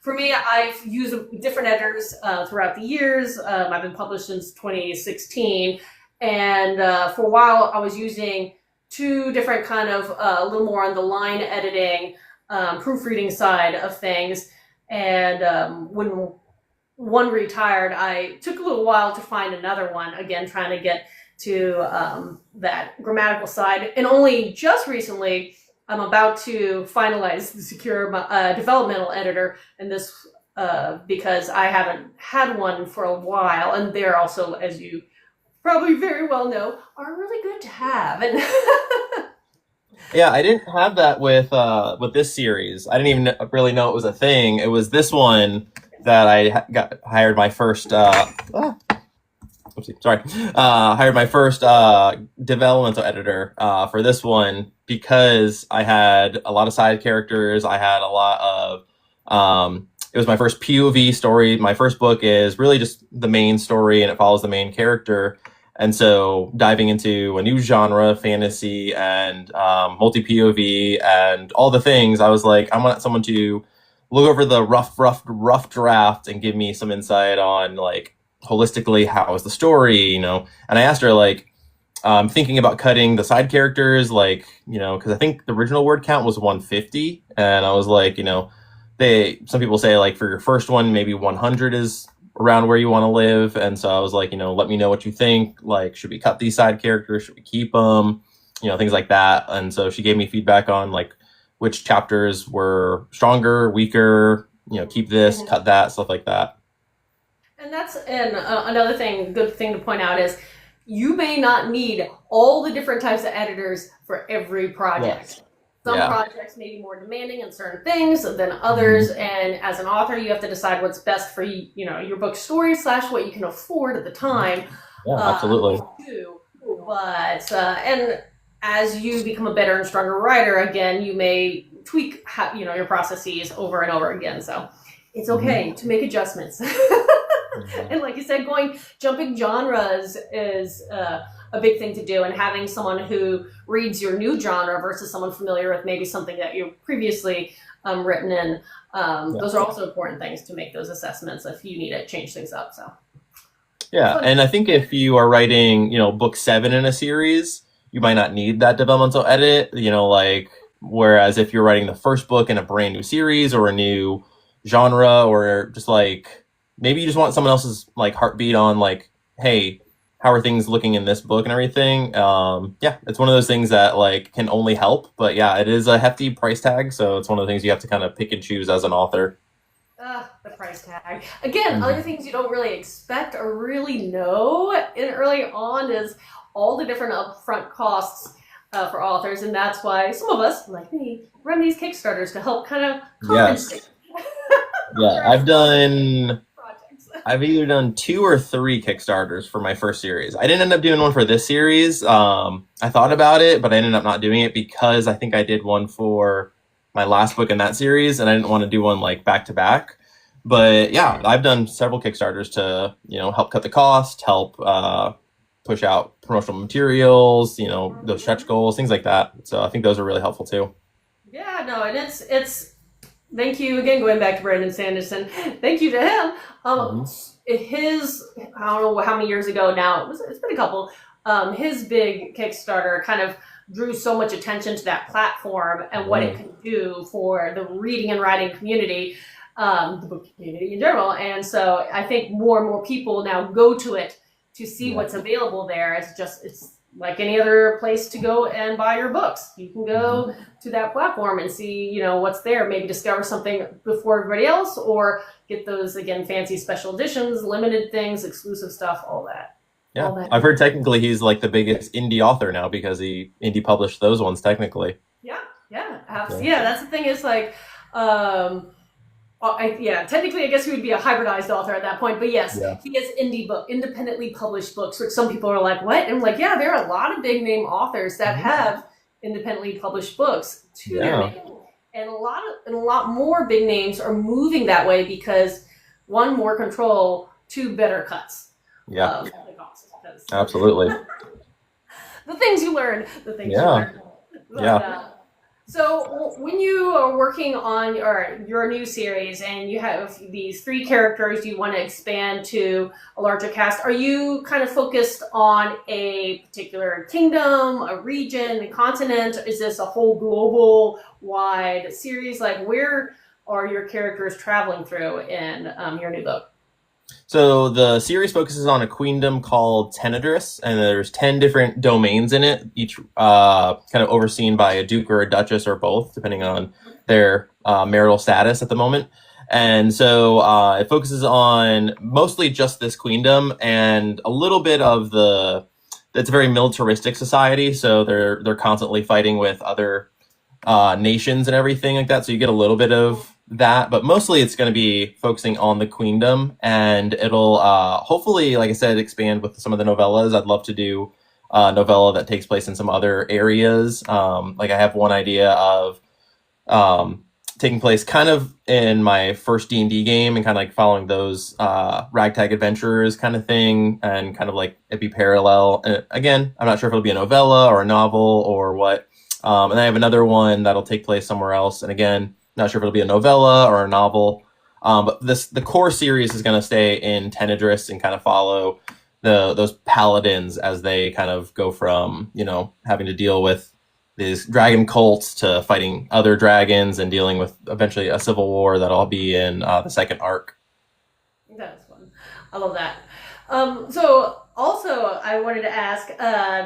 for me, I've used different editors throughout the years. I've been published since 2016, and for a while I was using two different kind of a little more on the line editing, proofreading side of things. And when one retired, I took a little while to find another one, again trying to get to that grammatical side. And only just recently I'm about to finalize the secure developmental editor, and this because I haven't had one for a while, and they're also, as you probably very well know, are really good to have. And Yeah, I didn't have that with this series. I didn't even really know it was a thing. It was this one that I got hired my first hired my first developmental editor for this one, because I had a lot of side characters. I had a lot of it was my first POV story. My first book is really just the main story, and it follows the main character. And so diving into a new genre, fantasy, and multi-POV, and all the things, I was like, I want someone to look over the rough draft and give me some insight on, like, holistically, how is the story, you know? And I asked her, like, thinking about cutting the side characters, like, you know, because I think the original word count was 150. And I was like, you know, some people say, like, for your first one, maybe 100 is around where you want to live. And so I was like, you know, let me know what you think. Like, should we cut these side characters? Should we keep them? You know, things like that. And so she gave me feedback on, like, which chapters were stronger, weaker, you know, keep this, cut that, stuff like that. And that's another good thing to point out is you may not need all the different types of editors for every project. Yes. Some projects may be more demanding in certain things than others, and as an author, you have to decide what's best for you know, your book story / what you can afford at the time. Yeah, absolutely. But and as you become a better and stronger writer, again, you may tweak your processes over and over again. So it's okay to make adjustments. And like you said, jumping genres is a big thing to do, and having someone who reads your new genre versus someone familiar with maybe something that you've previously written in. Those are also important things to make those assessments if you need to change things up. So yeah, and I think if you are writing, you know, book 7 in a series, you might not need that developmental edit, you know, like, whereas if you're writing the first book in a brand new series or a new genre, or just like, maybe you just want someone else's, like, heartbeat on, like, hey, how are things looking in this book and everything? Yeah, it's one of those things that, like, can only help. But yeah, it is a hefty price tag, so it's one of the things you have to kind of pick and choose as an author. The price tag. Again, other things you don't really expect or really know in early on is all the different upfront costs for authors, and that's why some of us, like me, run these Kickstarters to help kind of compensate. Yeah, I've either done 2 or 3 Kickstarters for my first series. I didn't end up doing one for this series. I thought about it, but I ended up not doing it because I think I did one for my last book in that series, and I didn't want to do one, like, back to back. But yeah, I've done several Kickstarters to, you know, help cut the cost, help push out promotional materials, you know, those stretch goals, things like that. So I think those are really helpful too. Yeah, no, and it's thank you again, going back to Brandon Sanderson. Thank you to him. His, I don't know how many years ago now, it's been a couple. His big Kickstarter kind of drew so much attention to that platform and what it could do for the reading and writing community, the book community in general. And so I think more and more people now go to it to see what's available there. It's like any other place to go and buy your books. You can go to that platform and see, you know, what's there, maybe discover something before everybody else, or get those, again, fancy special editions, limited things, exclusive stuff, all that. Yeah, all that. I've heard technically he's like the biggest indie author now because he indie published those ones technically. Yeah, that's the thing. Is like, Yeah, technically, I guess he would be a hybridized author at that point. But yes, Yeah. he has independently published books, which some people are like, "What?" And I'm like, "Yeah, there are a lot of big name authors that have independently published books to their name, and a lot more big names are moving that way because one, more control, two, better cuts. Yeah. The cost, Absolutely. the things you learn. You Yeah. learn. But, Yeah. So when you are working on your new series and you have these 3 characters you want to expand to a larger cast, are you kind of focused on a particular kingdom, a region, a continent? Is this a whole global wide series? Like, where are your characters traveling through in your new book? So the series focuses on a queendom called Tenedris, and there's 10 different domains in it, each kind of overseen by a duke or a duchess or both, depending on their marital status at the moment. And so it focuses on mostly just this queendom and a little bit of it's a very militaristic society, so they're constantly fighting with other nations and everything like that. So you get a little bit of that, but mostly it's going to be focusing on the queendom, and it'll hopefully, like I said, expand with some of the novellas. I'd love to do a novella that takes place in some other areas. Like I have one idea of taking place kind of in my first D&D game and kind of like following those ragtag adventurers kind of thing, and kind of like it'd be parallel. And again, I'm not sure if it'll be a novella or a novel or what. And I have another one that'll take place somewhere else, and again, not sure if it'll be a novella or a novel. But the core series is going to stay in Tenedris and kind of follow those paladins as they kind of go from, having to deal with these dragon cults to fighting other dragons and dealing with eventually a civil war that'll be in the second arc. That's fun. I love that. So also I wanted to ask,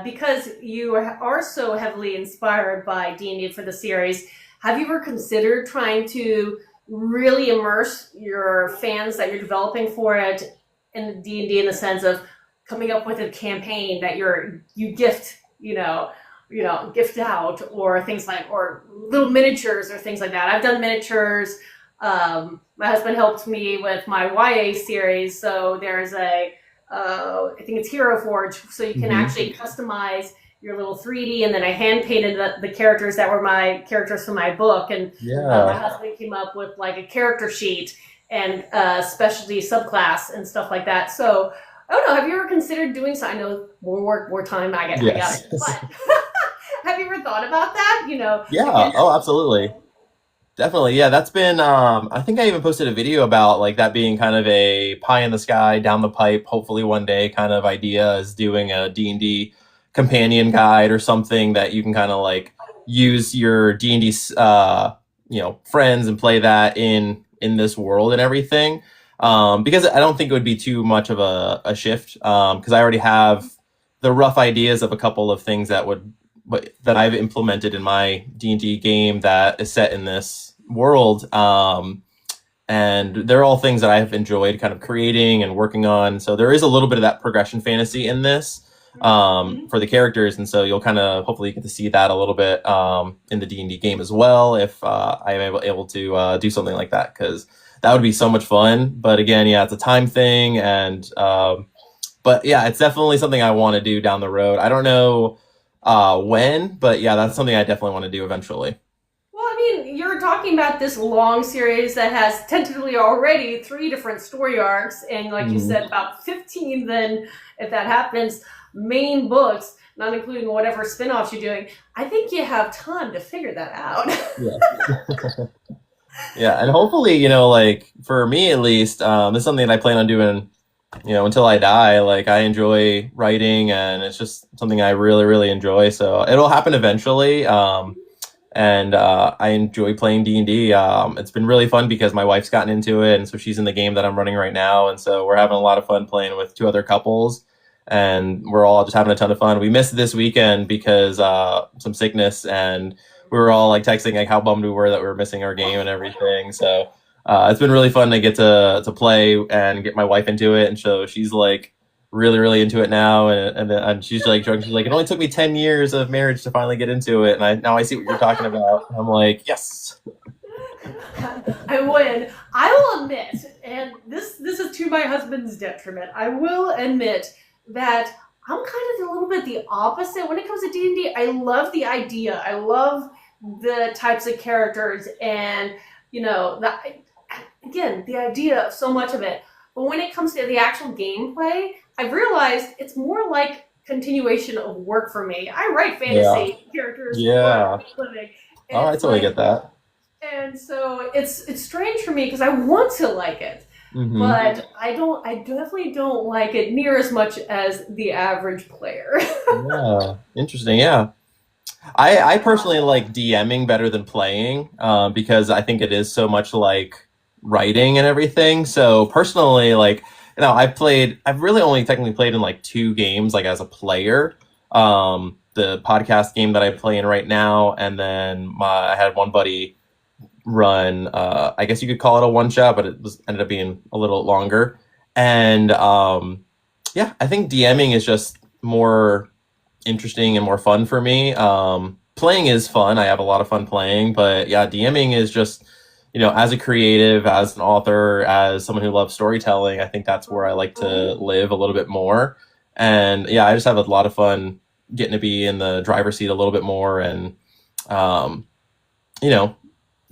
because you are so heavily inspired by D&D for the series, have you ever considered trying to really immerse your fans that you're developing for it in D&D in the sense of coming up with a campaign that you gift, gift out, or things like, or little miniatures or things like that? I've done miniatures. My husband helped me with my YA series, so there's I think it's Hero Forge, so you can actually customize your little 3D, and then I hand painted the characters that were my characters from my book, and my husband came up with like a character sheet and specialty subclass and stuff like that. So I don't know, have you ever considered doing so? I know more work, more time, I got it. But have you ever thought about that? Yeah. Oh, absolutely. Definitely. Yeah, that's been, I think I even posted a video about like that being kind of a pie in the sky, down the pipe, hopefully one day kind of idea, is doing a D&D companion guide or something that you can kind of like use your D&D, friends and play that in this world and everything. Because I don't think it would be too much of a shift, because I already have the rough ideas of a couple of things that I've implemented in my D&D game that is set in this world. And they're all things that I've enjoyed kind of creating and working on. So there is a little bit of that progression fantasy in this for the characters. And so you'll kind of hopefully get to see that a little bit in the D&D game as well, if I am able to do something like that, because that would be so much fun. But again, yeah, it's a time thing. And but yeah, it's definitely something I want to do down the road. I don't know when, but yeah, that's something I definitely want to do eventually. Well, I mean, you're talking about this long series that has tentatively already 3 different story arcs, and like you said, about 15 then, if that happens, main books, not including whatever spin-offs you're doing. I think you have time to figure that out. Yeah. Yeah, and hopefully, like for me at least, this is something that I plan on doing until I die. Like I enjoy writing, and it's just something I really, really enjoy. So it'll happen eventually. And I enjoy playing D&D. It's been really fun because my wife's gotten into it, and so she's in the game that I'm running right now. And so we're having a lot of fun playing with 2 other couples, and we're all just having a ton of fun. We missed this weekend because some sickness, and we were all like texting like how bummed we were that we were missing our game and everything. So it's been really fun to get to play and get my wife into it, and so she's like really, really into it now, and she's like joking. She's like, it only took me 10 years of marriage to finally get into it, and now I see what you're talking about. And I'm like, yes. I win. I will admit, and this is to my husband's detriment, I will admit that I'm kind of a little bit the opposite when it comes to D&D. I love the idea. I love the types of characters and, again, the idea of so much of it. But when it comes to the actual gameplay, I've realized it's more like continuation of work for me. I write fantasy characters for a living. Oh, I totally get that. And so it's strange for me because I want to like it, but I definitely don't like it near as much as the average player. Yeah, interesting. Yeah. I personally like DMing better than playing, because I think it is so much like writing and everything. So personally, like, I've really only technically played in like 2 games, like as a player. The podcast game that I play in right now, and then I had one buddy run, I guess you could call it a one shot, but ended up being a little longer. And yeah, I think DMing is just more interesting and more fun for me. Playing is fun. I have a lot of fun playing, but yeah, DMing is just, as a creative, as an author, as someone who loves storytelling, I think that's where I like to live a little bit more. And yeah, I just have a lot of fun getting to be in the driver's seat a little bit more, and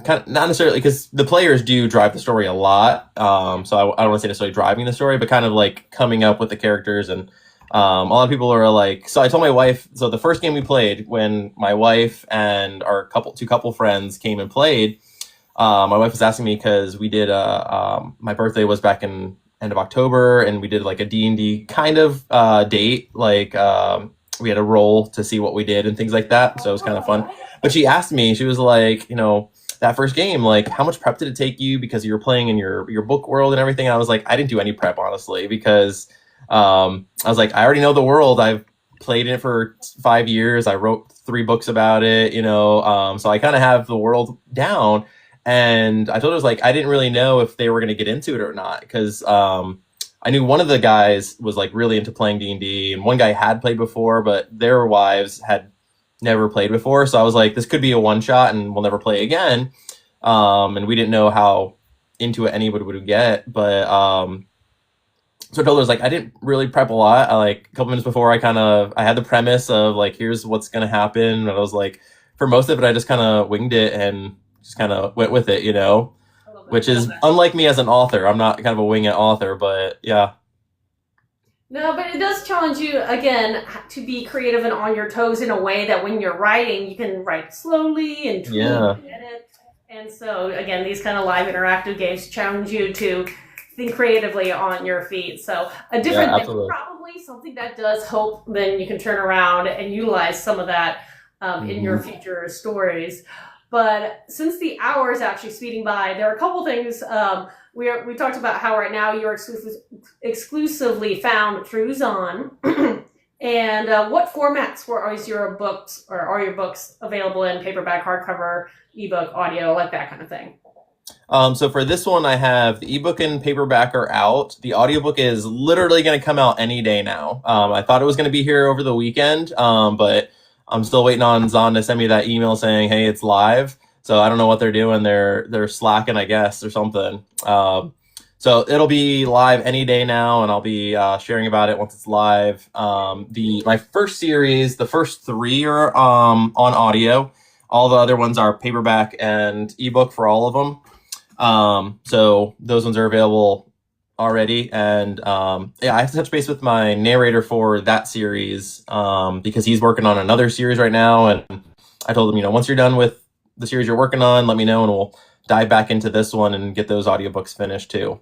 kind of not necessarily because the players do drive the story a lot. So I don't want to say necessarily driving the story, but kind of like coming up with the characters. And a lot of people are like, so I told my wife, so the first game we played, when my wife and our two couple friends came and played, my wife was asking me because we did my birthday was back in end of October, and we did like a D&D kind of date, like we had a roll to see what we did and things like that. So it was kind of fun. But she asked me, she was like, that first game, like, how much prep did it take you because you were playing in your book world and everything? And I was like, I didn't do any prep, honestly, because I was like, I already know the world. I've played in it for 5 years. I wrote 3 books about it, so I kind of have the world down. And I told her, like, I didn't really know if they were going to get into it or not, because I knew one of the guys was like really into playing D&D, and one guy had played before, but their wives had never played before. So I was like, this could be a one shot and we'll never play again. And we didn't know how into it anybody would get. But so I told her, like, I didn't really prep a lot. A couple minutes before, I had the premise of like, here's what's going to happen. And I was like, for most of it, I just kind of winged it and just kind of went with it, which is unlike me as an author. I'm not kind of a wing it author, but yeah. No, but it does challenge you, again, to be creative and on your toes in a way that when you're writing, you can write slowly and tweak and edit. And so, again, these kind of live interactive games challenge you to think creatively on your feet. So a different thing, probably something that does help, then you can turn around and utilize some of that in your future stories. But since the hour is actually speeding by, there are a couple things. We talked about how right now you're exclusively found through Zon. And what formats are your books available in? Paperback, hardcover, ebook, audio, like that kind of thing? So for this one, I have the ebook and paperback are out. The audiobook is literally going to come out any day now. I thought it was going to be here over the weekend, but I'm still waiting on Zon to send me that email saying, hey, it's live. So I don't know what they're doing. They're slacking, I guess, or something. So it'll be live any day now, and I'll be sharing about it once it's live. My first series, the first 3 are on audio. All the other ones are paperback and ebook for all of them. So those ones are available already. And yeah, I have to touch base with my narrator for that series because he's working on another series right now. And I told him, once you're done with the series you're working on, let me know, and we'll dive back into this one and get those audiobooks finished too.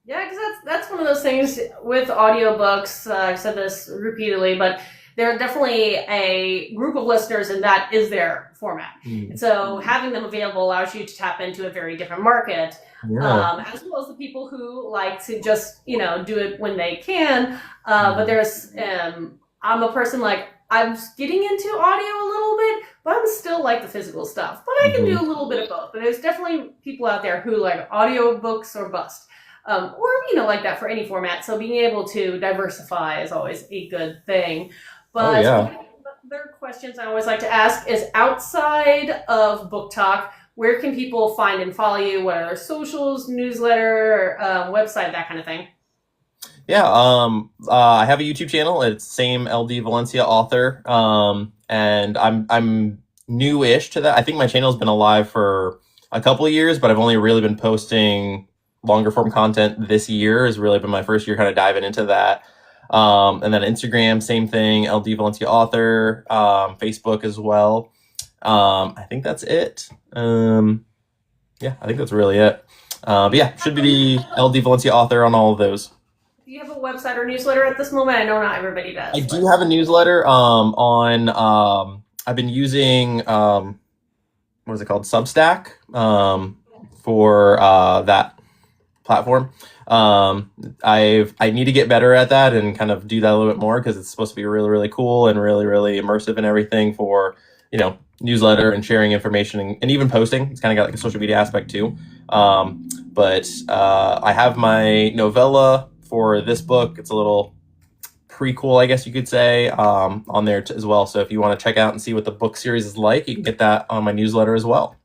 Yeah, because that's one of those things with audiobooks. I've said this repeatedly, but they're definitely a group of listeners, and that is their format. And so having them available allows you to tap into a very different market, as well as the people who like to just, do it when they can. But there's, I'm a person like, I'm getting into audio a little bit, but I'm still like the physical stuff. But I can do a little bit of both. But there's definitely people out there who like audio books or bust. Or, like that for any format. So being able to diversify is always a good thing. But one of the other questions I always like to ask is, outside of book talk, where can people find and follow you? What are their socials, newsletter, website, that kind of thing? Yeah, I have a YouTube channel. It's same LD Valencia author. And I'm new-ish to that. I think my channel's been alive for a couple of years, but I've only really been posting longer form content this year. Has really been my first year kind of diving into that. And then Instagram, same thing, LD Valencia author, Facebook as well. I think that's it. Yeah, I think that's really it. But yeah, should be LD Valencia author on all of those. Do you have a website or newsletter at this moment? I know not everybody does. I do have a newsletter I've been using what is it called? Substack for that platform. I need to get better at that and kind of do that a little bit more because it's supposed to be really, really cool and really, really immersive and everything for, newsletter and sharing information and even posting. It's kind of got like a social media aspect too. But I have my novella for this book. It's a little prequel, I guess you could say, on there as well. So if you want to check out and see what the book series is like, you can get that on my newsletter as well.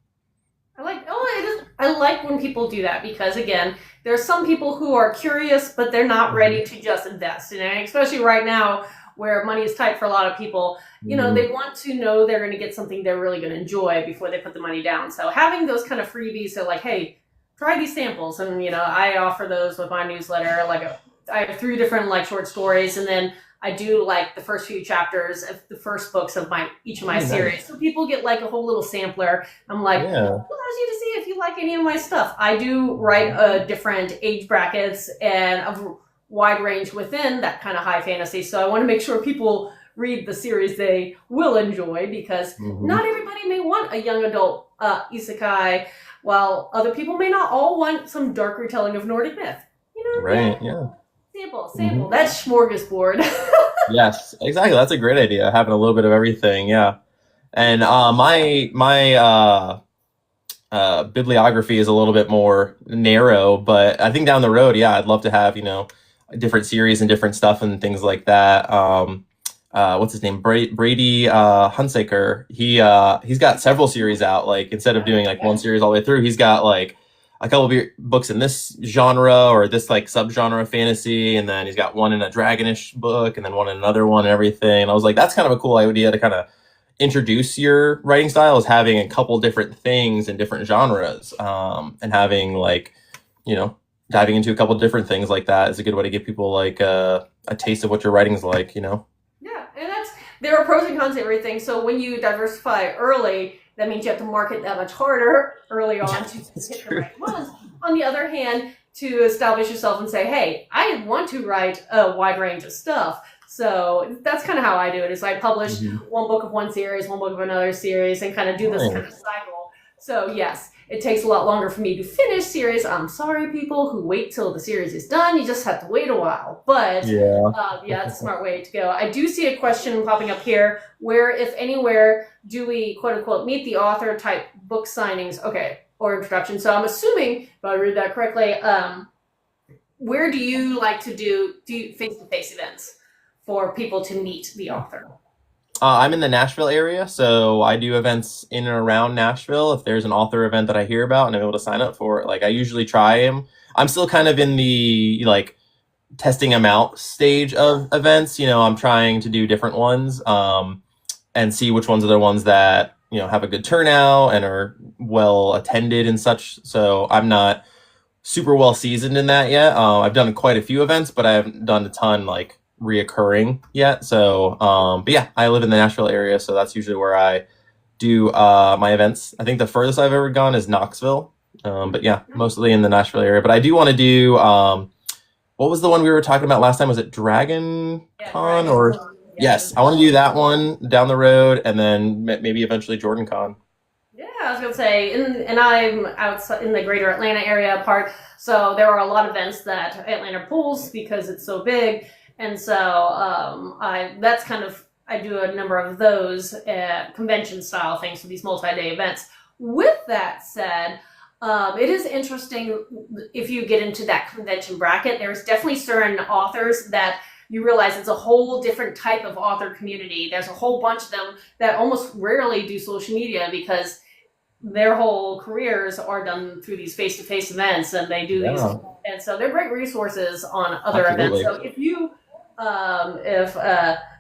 I like when people do that because, again, there's some people who are curious, but they're not ready to just invest. And especially right now where money is tight for a lot of people, they want to know they're going to get something they're really going to enjoy before they put the money down. So having those kind of freebies, so like, hey, try these samples. And, I offer those with my newsletter. I have 3 different short stories, and then I do the first few chapters of the first books of each of my series. So people get a whole little sampler. I'm like, well, allows you to see if you like any of my stuff. I do write different age brackets and a wide range within that kind of high fantasy. So I want to make sure people read the series they will enjoy because not everybody may want a young adult isekai, while other people may not all want some dark retelling of Nordic myth. Right, yeah. Sample. That's smorgasbord. Yes, exactly. That's a great idea. Having a little bit of everything, yeah. And my bibliography is a little bit more narrow, but I think down the road, yeah, I'd love to have different series and different stuff and things like that. What's his name? Brady Hunsaker. He's got several series out. Instead of doing one series all the way through, he's got a couple of books in this genre or this subgenre of fantasy, and then he's got one in a dragonish book and then one in another one and everything. And I was like, that's kind of a cool idea to kind of introduce your writing style, is having a couple different things in different genres, and having diving into a couple different things like that is a good way to give people a taste of what your writing's like. Yeah, and there are pros and cons to everything. So when you diversify early, that means you have to market that much harder early on to hit the right ones. On the other hand, to establish yourself and say, hey, I want to write a wide range of stuff. So that's kind of how I do it, is I publish one book of one series, one book of another series, and kind of do this kind of cycle. So yes, it takes a lot longer for me to finish series. I'm sorry, people who wait till the series is done. You just have to wait a while. But yeah, it's a smart way to go. I do see a question popping up here. Where, if anywhere, do we, quote unquote, meet the author type book signings? Okay, or introduction. So I'm assuming, if I read that correctly, where do you like to do face-to-face events for people to meet the author? I'm in the Nashville area, so I do events in and around Nashville. If there's an author event that I hear about and I'm able to sign up for it, I usually try them. I'm still kind of in the testing them out stage of events. I'm trying to do different ones and see which ones are the ones that have a good turnout and are well attended and such. So I'm not super well seasoned in that yet. I've done quite a few events, but I haven't done a ton reoccurring yet. So but yeah, I live in the Nashville area, so that's usually where I do my events. I think the furthest I've ever gone is Knoxville, but yeah, mostly in the Nashville area. But I do want to do what was the one we were talking about last time? Was it Dragon Con or yes, I want to do that one down the road, and then maybe eventually Jordan Con. Yeah, I was gonna say, and I'm outside in the greater Atlanta area part, so there are a lot of events that Atlanta pulls because it's so big. And so I do a number of those convention style things for these multi-day events. With that said, it is interesting if you get into that convention bracket. There's definitely certain authors that you realize it's a whole different type of author community. There's a whole bunch of them that almost rarely do social media because their whole careers are done through these face-to-face events, and they do these, and so they're great resources on other events. So if you, if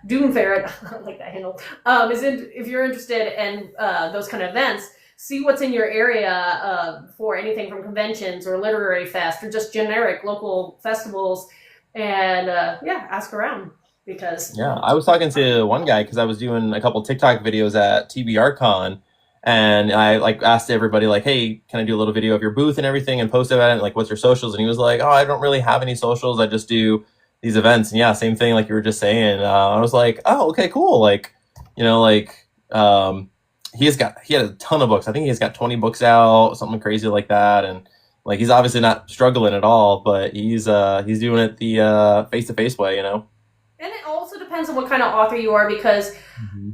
Doom Ferret, I like that handle, if you're interested in those kind of events, see what's in your area for anything from conventions or literary fest or just generic local festivals, and ask around. Because I was talking to one guy because I was doing a couple TikTok videos at TBRCon, and I like asked everybody like, hey, can I do a little video of your booth and everything and post about it, and like what's your socials? And he was like, oh, I don't really have any socials, I just do these events. And same thing like you were just saying. I was like, oh, okay, cool. Like, he had a ton of books. I think he's got 20 books out, something crazy like that. And like, he's obviously not struggling at all, but he's doing it the face-to-face way, And it also depends on what kind of author you are, because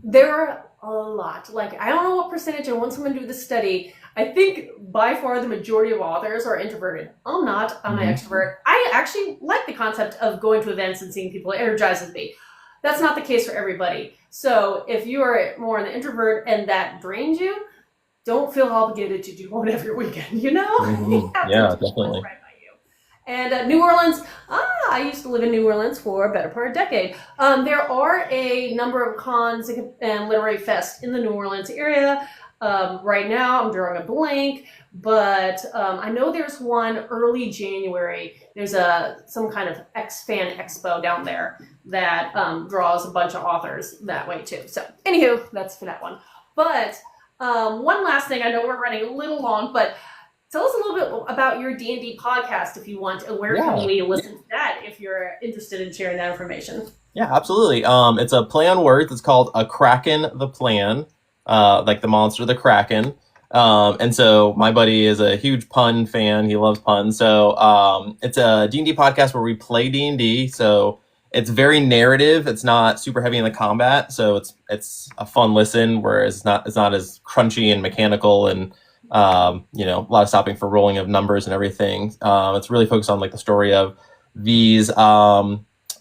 there are a lot. Like, I don't know what percentage, and once someone do the study, I think by far the majority of authors are introverted. I'm not. I'm an extrovert. I actually like the concept of going to events and seeing people. It energizes me. That's not the case for everybody. So if you are more an introvert and that drains you, don't feel obligated to do one every weekend, Yeah, definitely. And New Orleans, I used to live in New Orleans for a better part of a decade. There are a number of cons and literary fests in the New Orleans area. Right now, I'm drawing a blank, but I know there's one early January. There's some kind of X-Fan Expo down there that draws a bunch of authors that way too. So, anywho, that's for that one. But one last thing, I know we're running a little long, but tell us a little bit about your D&D podcast if you want, and where can we listen to that if you're interested in sharing that information? Yeah, absolutely. It's a play on words. It's called A Kraken the Plan, like the monster, the Kraken. And so my buddy is a huge pun fan. He loves puns. So it's a D&D podcast where we play D&D. So it's very narrative. It's not super heavy in the combat. So it's a fun listen, whereas it's not as crunchy and mechanical and a lot of stopping for rolling of numbers and everything. It's really focused on like the story of these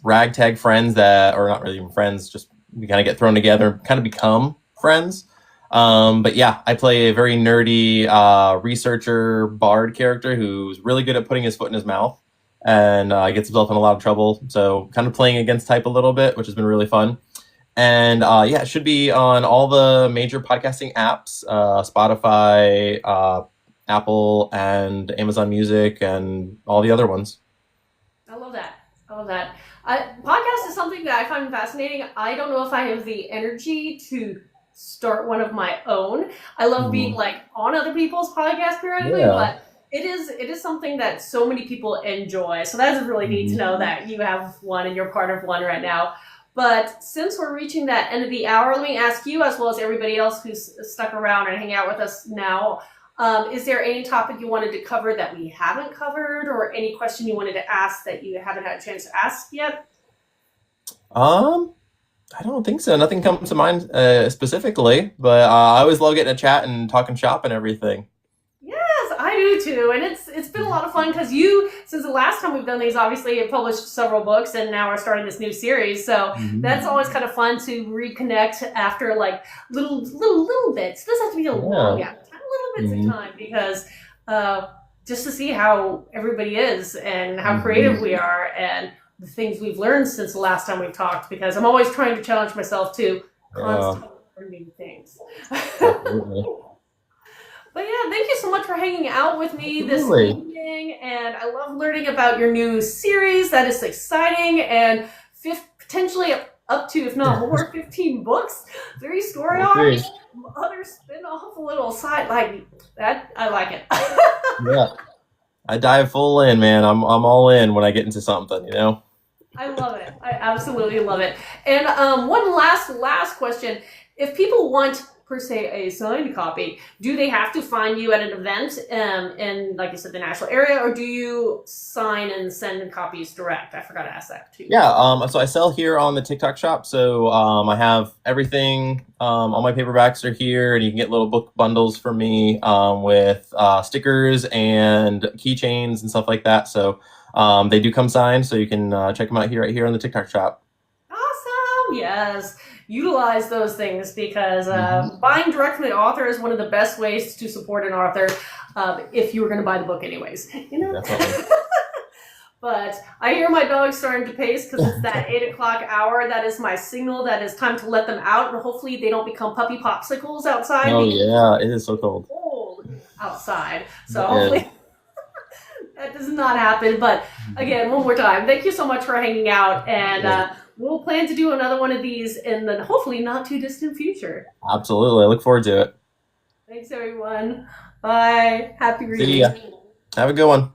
ragtag friends that are not really even friends, just we kind of get thrown together, kind of become friends. But yeah, I play a very nerdy researcher bard character who's really good at putting his foot in his mouth and gets himself in a lot of trouble. So kind of playing against type a little bit, which has been really fun. And it should be on all the major podcasting apps, Spotify, Apple, and Amazon Music, and all the other ones. I love that. Podcast is something that I find fascinating. I don't know if I have the energy to start one of my own. I love being like on other people's podcasts periodically, but it is something that so many people enjoy. So that's really neat to know that you have one and you're part of one right now. But since we're reaching that end of the hour, let me ask you, as well as everybody else who's stuck around and hanging out with us now, is there any topic you wanted to cover that we haven't covered, or any question you wanted to ask that you haven't had a chance to ask yet? I don't think so. Nothing comes to mind specifically, but I always love getting a chat and talking shop and everything. Yes, I do too, and it's been a lot of fun because since the last time we've done these, obviously you've published several books, and now we're starting this new series. So that's always kind of fun to reconnect after like little bits. It doesn't have to be a long little bits of time, because just to see how everybody is and how creative we are and the things we've learned since the last time we've talked. Because I'm always trying to challenge myself to constantly learn new things. But yeah, thank you so much for hanging out with me this evening, and I love learning about your new series. That is exciting, and potentially up to, if not more, 15 books, 3 story arcs, other spin-off little side, like that. I like it. Yeah, I dive full in, man. I'm all in when I get into something, I love it. I absolutely love it. And one last question: if people want, per se, a signed copy, do they have to find you at an event in, like you said, the Nashville area, or do you sign and send copies direct? I forgot to ask that too. Yeah, so I sell here on the TikTok shop. So I have everything. All my paperbacks are here, and you can get little book bundles from me with stickers and keychains and stuff like that. So they do come signed, so you can check them out right here on the TikTok shop. Awesome. Yes. utilize those things, because buying direct from the author is one of the best ways to support an author, if you were going to buy the book anyways. Definitely. But I hear my dog starting to pace because it's that 8 o'clock hour. That is my signal. That is time to let them out, and hopefully they don't become puppy popsicles outside. Oh yeah, it is so cold. Cold outside. So hopefully that does not happen. But again, one more time, thank you so much for hanging out, and we'll plan to do another one of these in the hopefully not too distant future. Absolutely, I look forward to it. Thanks everyone. Bye. Happy reading. See ya. Have a good one.